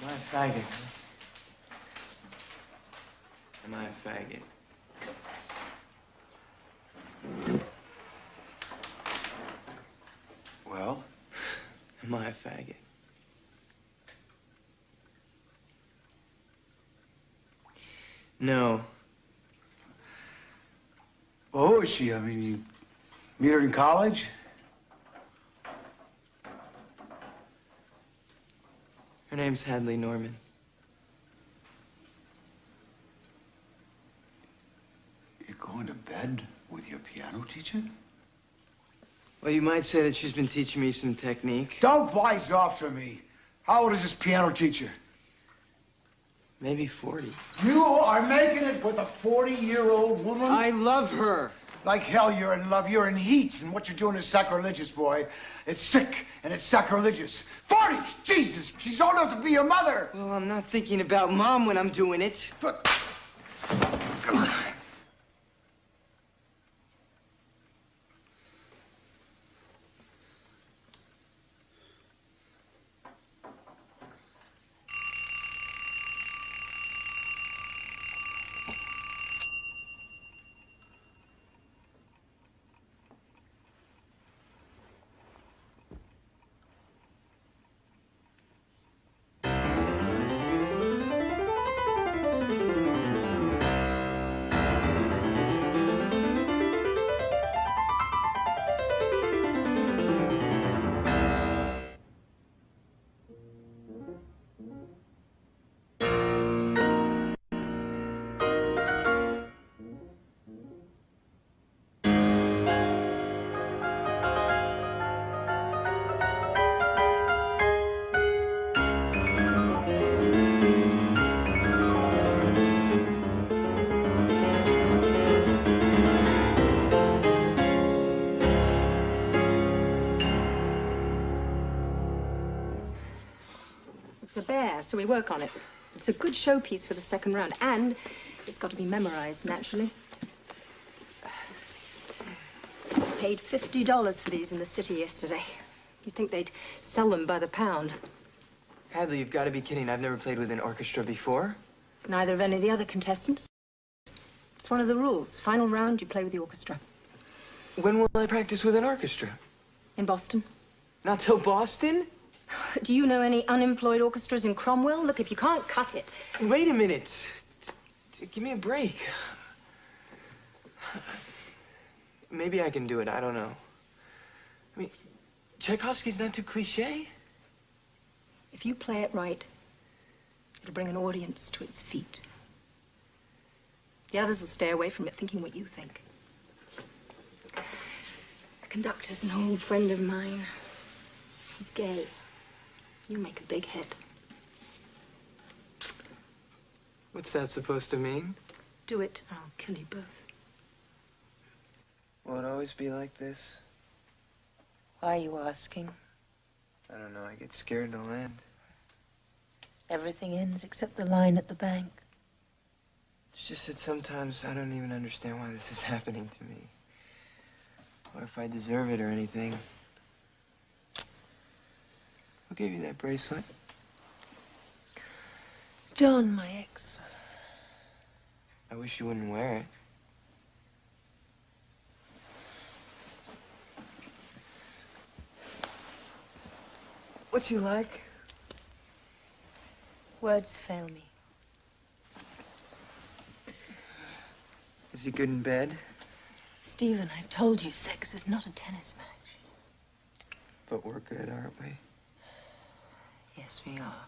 Am I a faggot? Am I a faggot? Well? Am I a faggot? No. Well, who is she? I mean, you meet her in college? Her name's Hadley Norman. You're going to bed with your piano teacher? Well, you might say that she's been teaching me some technique. Don't wise off to me. How old is this piano teacher? Maybe 40. You are making it with a 40-year-old woman? I love her. Like hell you're in love. You're in heat, and what you're doing is sacrilegious, boy. It's sick, and it's sacrilegious. 40! Jesus! She's old enough to be your mother! Well, I'm not thinking about Mom when I'm doing it. But... Come on. It's a bear, so we work on it. It's a good showpiece for the second round, and it's got to be memorized, naturally. Paid $50 for these in the city yesterday. You'd think they'd sell them by the pound. Hadley, you've got to be kidding. I've never played with an orchestra before. Neither of any of the other contestants. It's one of the rules. Final round, you play with the orchestra. When will I practice with an orchestra? In Boston. Not till Boston? Do you know any unemployed orchestras in Cromwell? Look, if you can't cut it... Wait a minute. Give me a break. Maybe I can do it. I don't know. I mean, Tchaikovsky's not too cliche. If you play it right, it'll bring an audience to its feet. The others will stay away from it thinking what you think. The conductor's an old friend of mine. He's gay. You make a big hit. What's that supposed to mean? Do it, and I'll kill you both. Will it always be like this? Why are you asking? I don't know. I get scared to land. Everything ends except the line at the bank. It's just that sometimes I don't even understand why this is happening to me. Or if I deserve it or anything. Who gave you that bracelet? John, my ex. I wish you wouldn't wear it. What's he like? Words fail me. Is he good in bed? Stephen, I told you sex is not a tennis match. But we're good, aren't we? Yes, we are.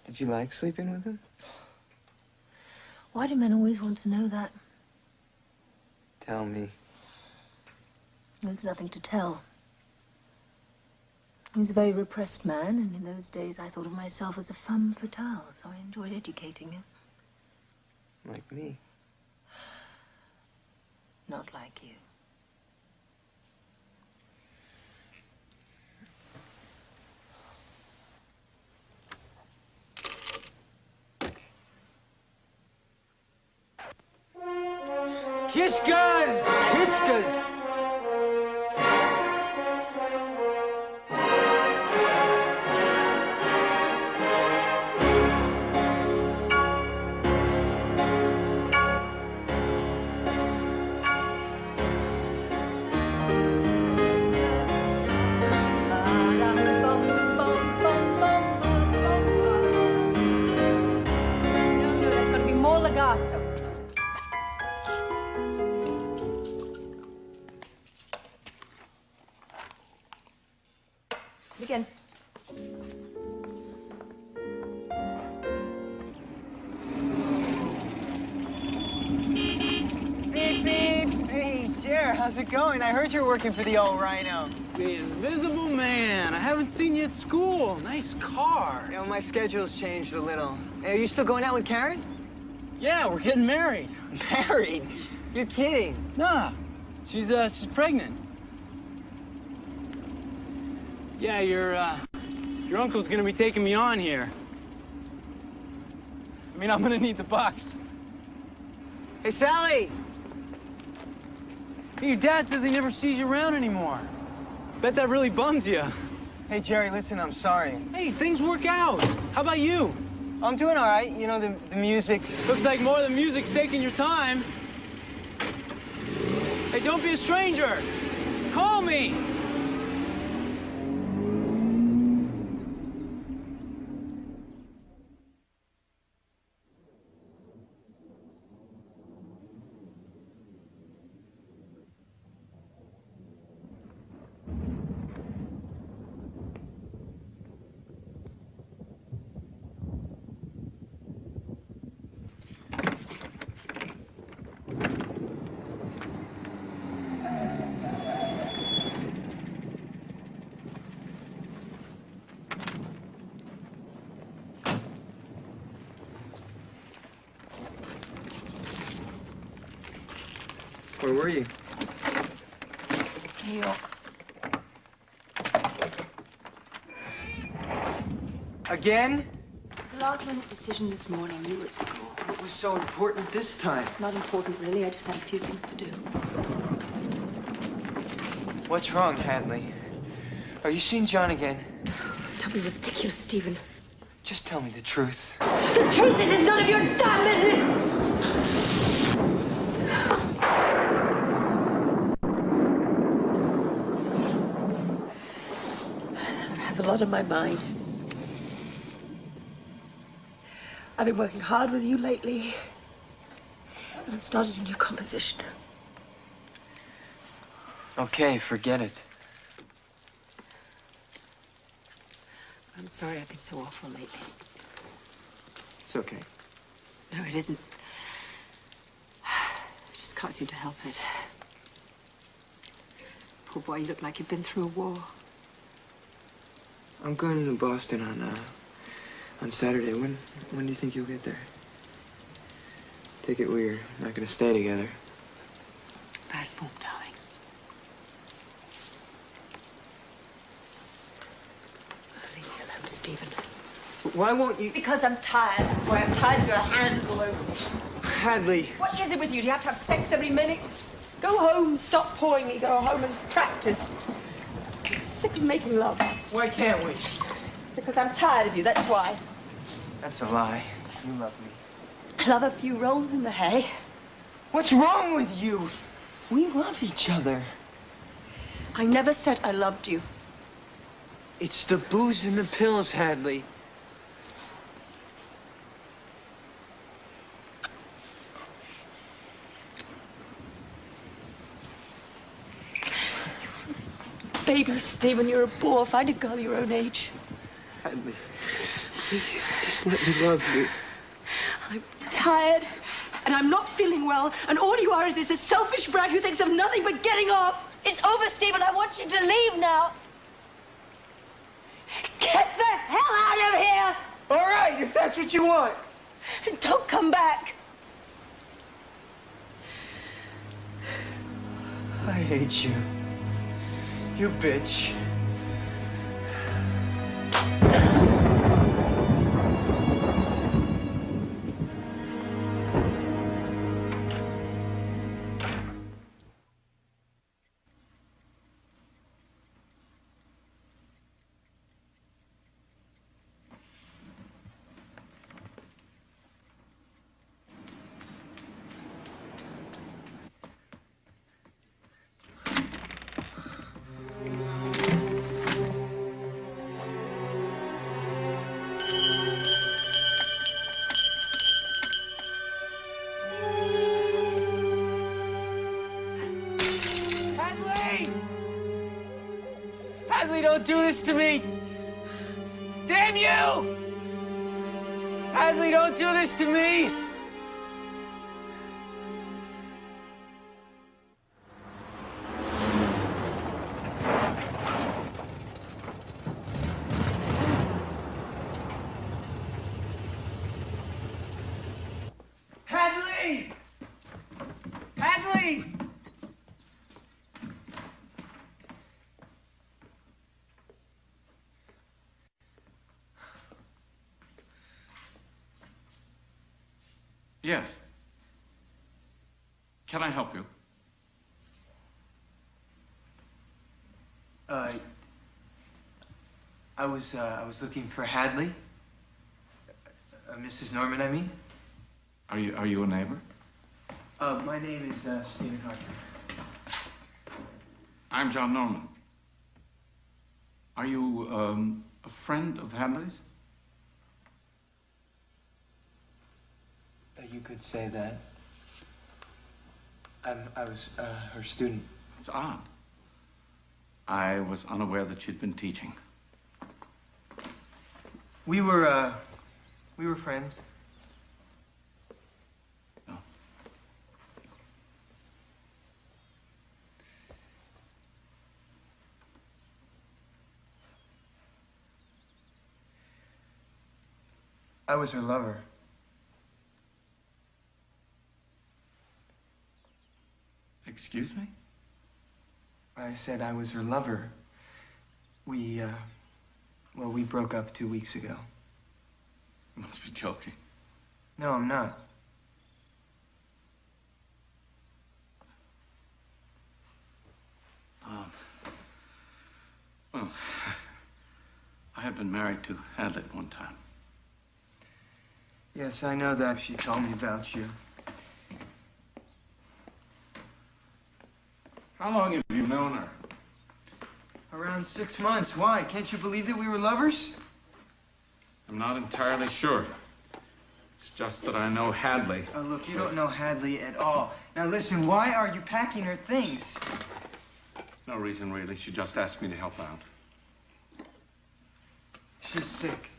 Did you like sleeping with him? Why do men always want to know that? Tell me. There's nothing to tell. He's a very repressed man, and in those days I thought of myself as a femme fatale, so I enjoyed educating him. Like me. Not like you. Kishkas! Kishkas! No, there's going to be more legato. Begin. Beep, beep! Hey, Jer, how's it going? I heard you're working for the old Rhino. The Invisible Man. I haven't seen you at school. Nice car. You know, my schedule's changed a little. Hey, are you still going out with Karen? Yeah, we're getting married. Married? You're kidding. Nah, she's pregnant. Yeah, your uncle's gonna be taking me on here. I mean, I'm gonna need the bucks. Hey, Sally! Hey, your dad says he never sees you around anymore. Bet that really bums you. Hey, Jerry, listen, I'm sorry. Hey, things work out. How about you? I'm doing all right. You know, the music. Looks like more than music's taking your time. Hey, don't be a stranger. Call me. Where were you? New York. Again? It was a last-minute decision this morning. You were at school. What was so important this time? Not important, really. I just had a few things to do. What's wrong, Hadley? Are you seeing John again? Don't be ridiculous, Stephen. Just tell me the truth. The truth is it's none of your damn business! I have a lot on my mind. I've been working hard with you lately. And I've started a new composition. Okay, forget it. I'm sorry I've been so awful lately. It's okay. No, it isn't. I just can't seem to help it. Poor boy, you look like you've been through a war. I'm going to Boston on Saturday. When do you think you'll get there? Take it we're not going to stay together. Bad form, darling. I'll leave you alone, Stephen. Why won't you? Because I'm tired. Boy, I'm tired of your hands all over me. Hadley. What is it with you? Do you have to have sex every minute? Go home, stop pouring me, go home and practice. I'm sick of making love. Why can't we? Because I'm tired of you, that's why. That's a lie. You love me. I love a few rolls in the hay. What's wrong with you? We love each other. I never said I loved you. It's the booze and the pills, Hadley. Baby, Stephen, you're a bore. Find a girl your own age. Hadley, please, just let me love you. I'm tired, and I'm not feeling well, and all you are is a selfish brat who thinks of nothing but getting off. It's over, Stephen. I want you to leave now. Get the hell out of here! All right, if that's what you want. And don't come back. I hate you. You bitch. Hadley, don't do this to me! Damn you! Hadley, don't do this to me! Hadley! Hadley! Yes. Can I help you? I was looking for Hadley. Mrs. Norman, I mean. Are you a neighbor? My name is Stephen Harper. I'm John Norman. Are you a friend of Hadley's? You could say that. I was her student. It's odd. I was unaware that she'd been teaching. We were friends. No. I was her lover. Excuse me? I said I was her lover. We broke up 2 weeks ago. You must be joking. No, I'm not. Well, I have been married to Hadley at one time. Yes, I know that. She told me about you. How long have you known her? Around 6 months. Why? Can't you believe that we were lovers? I'm not entirely sure. It's just that I know Hadley. Oh, look, you don't know Hadley at all. Now, listen, why are you packing her things? No reason, really. She just asked me to help out. She's sick.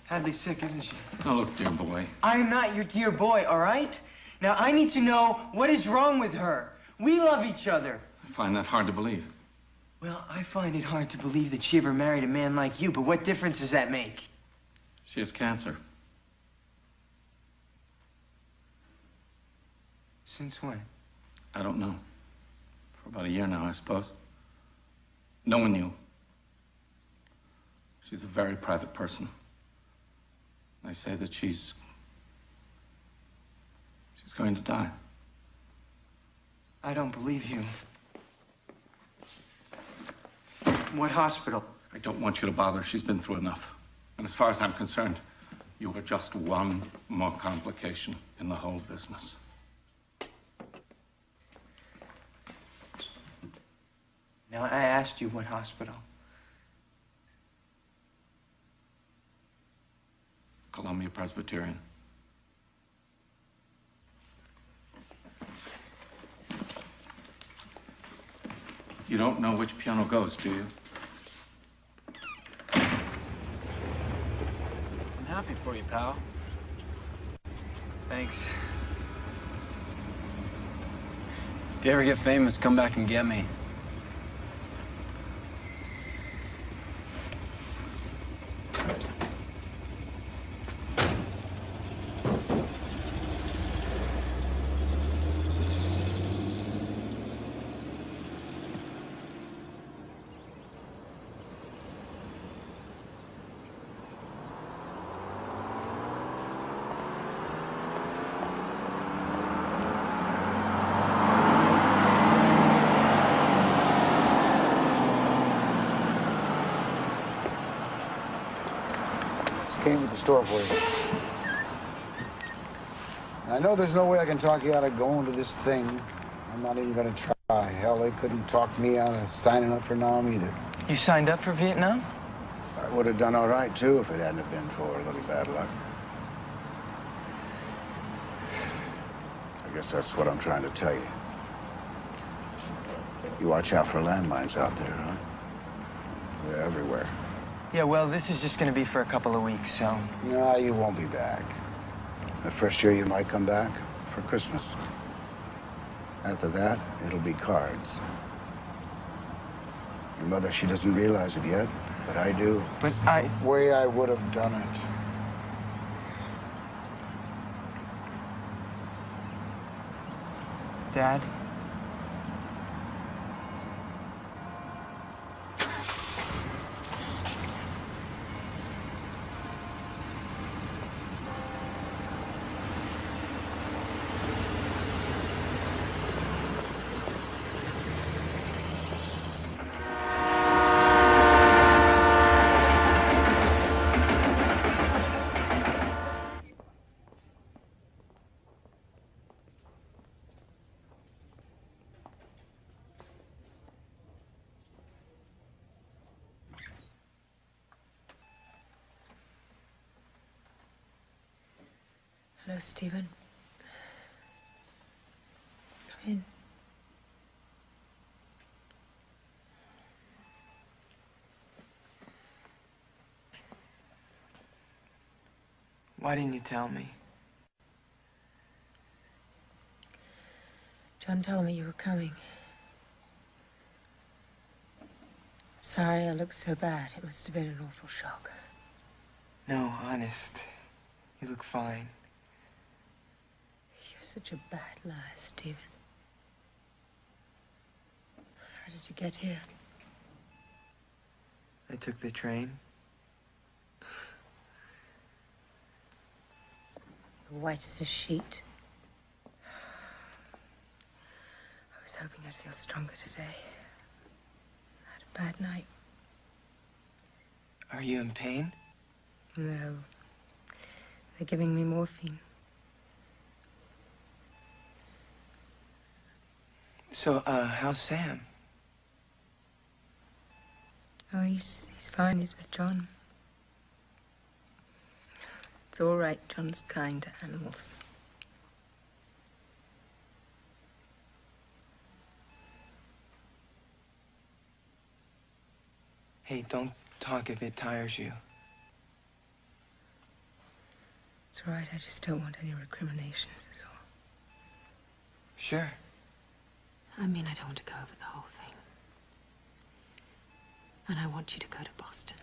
Hadley's sick, isn't she? Now, look, dear boy. I am not your dear boy, all right? Now, I need to know what is wrong with her. We love each other. I find that hard to believe. Well, I find it hard to believe that she ever married a man like you, but what difference does that make? She has cancer. Since when? I don't know. For about a year now, I suppose. No one knew. She's a very private person. They say that she's going to die. I don't believe you. What hospital? I don't want you to bother. She's been through enough. And as far as I'm concerned, you are just one more complication in the whole business. Now, I asked you what hospital. Columbia Presbyterian. You don't know which piano goes, do you? I'm happy for you, pal. Thanks. If you ever get famous, come back and get me. Came to the store for you. I know there's no way I can talk you out of going to this thing. I'm not even gonna try. Hell, they couldn't talk me out of signing up for Nam either. You signed up for Vietnam? I would have done all right, too, if it hadn't have been for a little bad luck. I guess that's what I'm trying to tell you. You watch out for landmines out there, huh? They're everywhere. Yeah, well, this is just gonna be for a couple of weeks, so... No, you won't be back. The first year you might come back for Christmas. After that, it'll be cards. Your mother, she doesn't realize it yet, but I do. But it's the way I would have done it. Dad? Hello, Stephen. Come in. Why didn't you tell me? John told me you were coming. Sorry I looked so bad. It must have been an awful shock. No, honest. You look fine. You're such a bad liar, Stephen. How did you get here? I took the train. You're white as a sheet. I was hoping I'd feel stronger today. I had a bad night. Are you in pain? No. They're giving me morphine. So, how's Sam? Oh, he's fine. He's with John. It's all right. John's kind to animals. Hey, don't talk if it tires you. It's all right. I just don't want any recriminations, is all. Sure. I mean, I don't want to go over the whole thing. And I want you to go to Boston.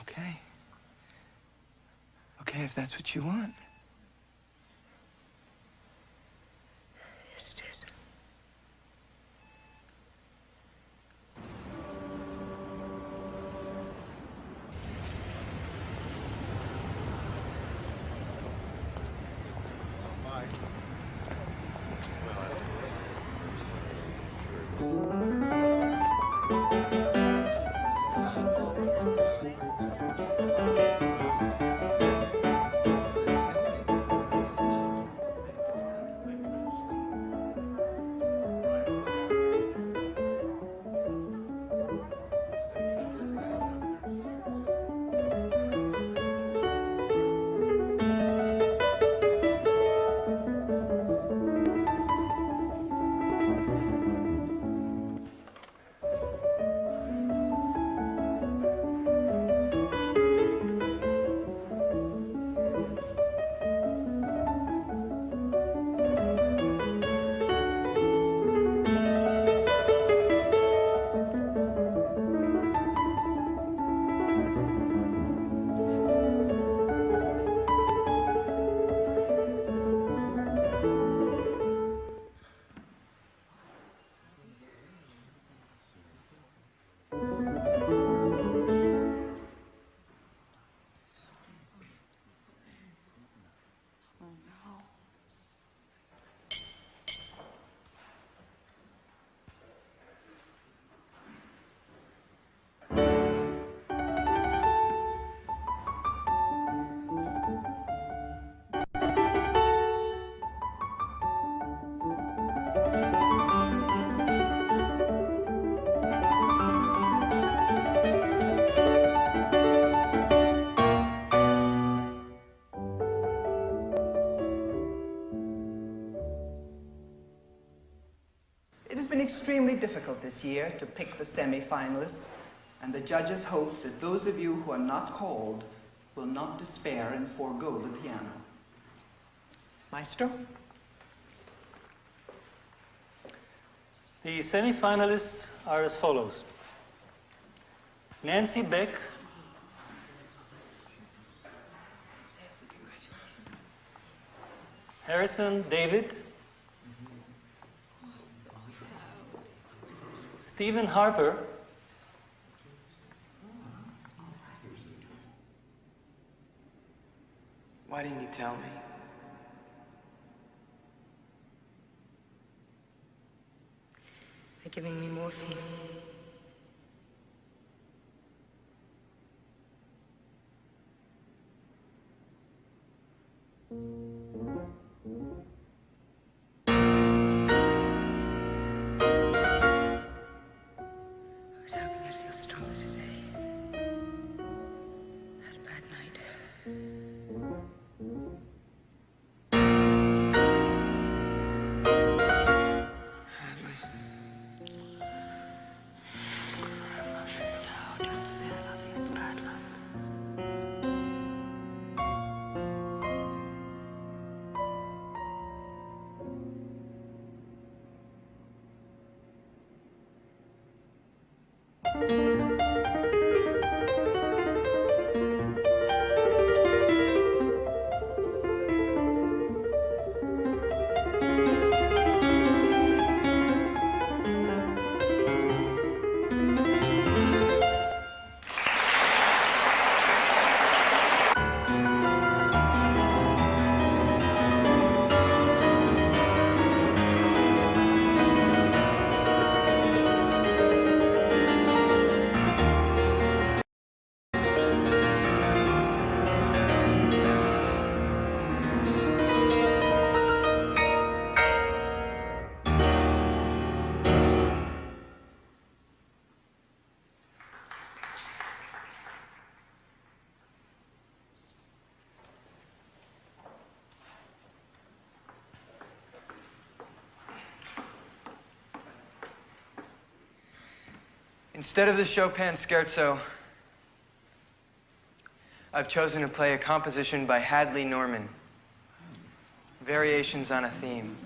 Okay. Okay, if that's what you want. Yes, it is. extremely difficult this year to pick the semi-finalists, and the judges hope that those of you who are not called will not despair and forego the piano. Maestro? The semi-finalists are as follows. Nancy Beck, Harrison David, Stephen Harper, Why didn't you tell me? They're giving me morphine. I was hoping I'd feel stronger today. Had a bad night. No, don't say I love you. It's bad luck. Instead of the Chopin Scherzo, I've chosen to play a composition by Hadley Norman, Variations on a Theme.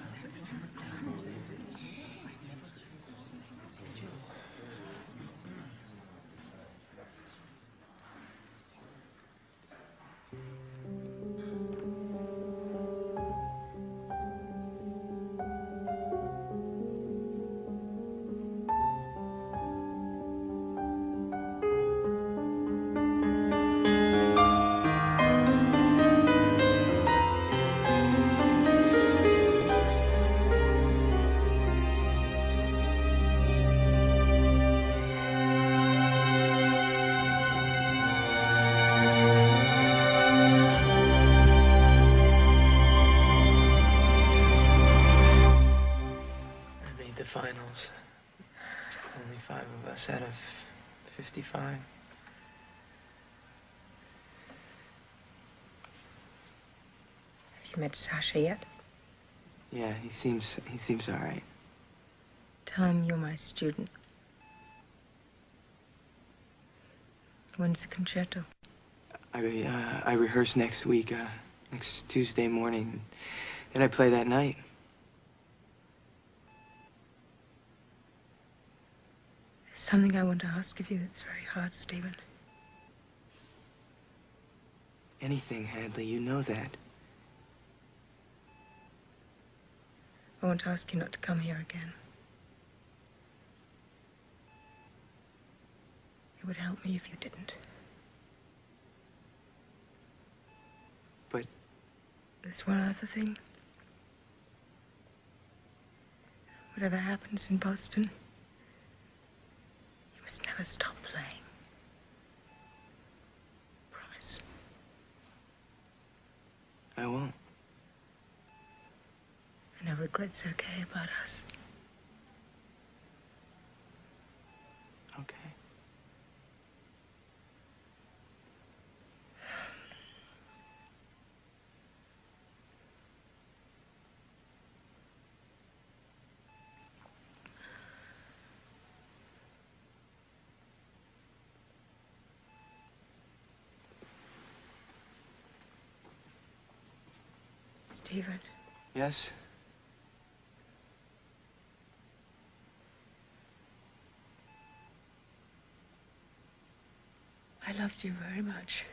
Finals. Only 5 of us out of 55. Have you met Sasha yet? Yeah, he seems all right. Tell him you're my student. When's the concerto? I rehearse next week, next Tuesday morning. Then I play that night. Something I want to ask of you that's very hard, Stephen. Anything, Hadley, you know that. I want to ask you not to come here again. It would help me if you didn't. But... There's one other thing. Whatever happens in Boston, you must never stop playing. Promise. I won't. And no regrets, okay, about us? Okay. Stephen. Yes? I loved you very much.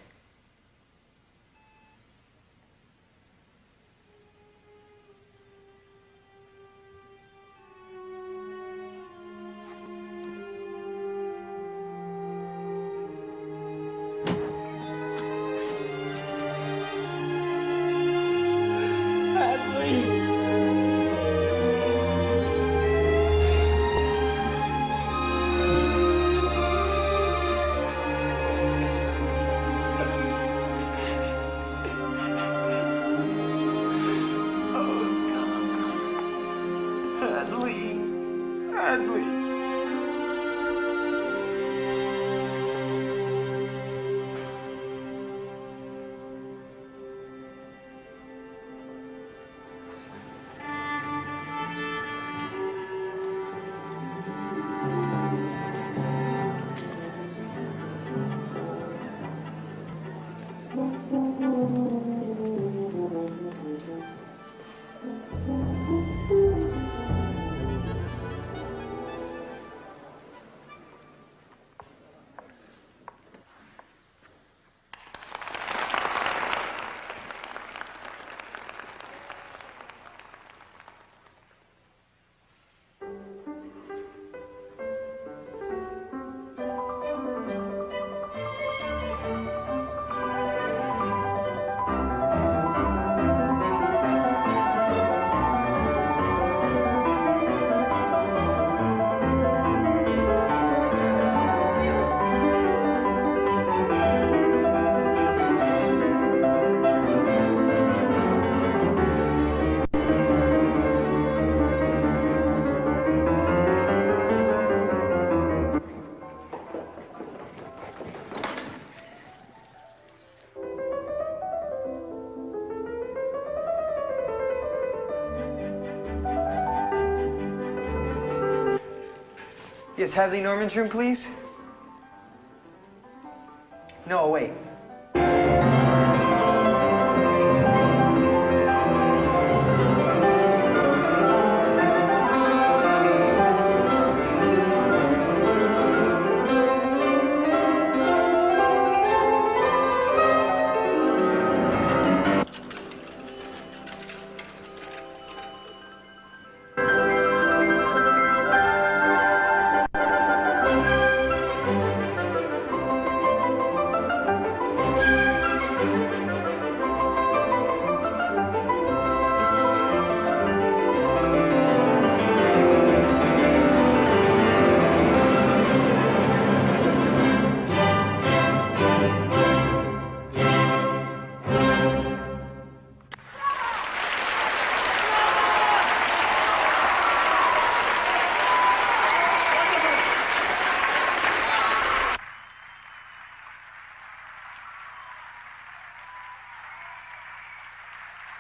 Yes, Hadley Norman's room, please? No, wait.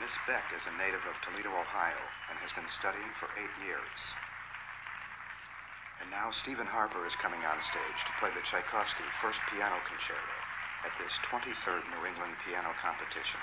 Miss Beck is a native of Toledo, Ohio, and has been studying for 8 years. And now Stephen Harper is coming on stage to play the Tchaikovsky First Piano Concerto at this 23rd New England Piano Competition.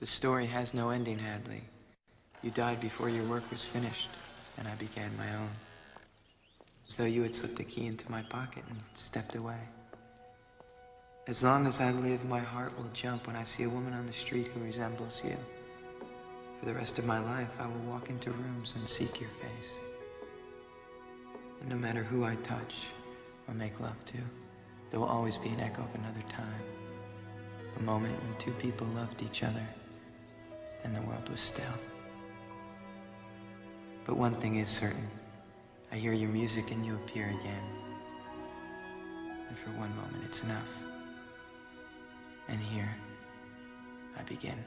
The story has no ending, Hadley. You died before your work was finished, and I began my own. As though you had slipped a key into my pocket and stepped away. As long as I live, my heart will jump when I see a woman on the street who resembles you. For the rest of my life, I will walk into rooms and seek your face. And no matter who I touch or make love to, there will always be an echo of another time. A moment when two people loved each other and the world was still. But one thing is certain. I hear your music and you appear again. And for one moment, it's enough. And here, I begin.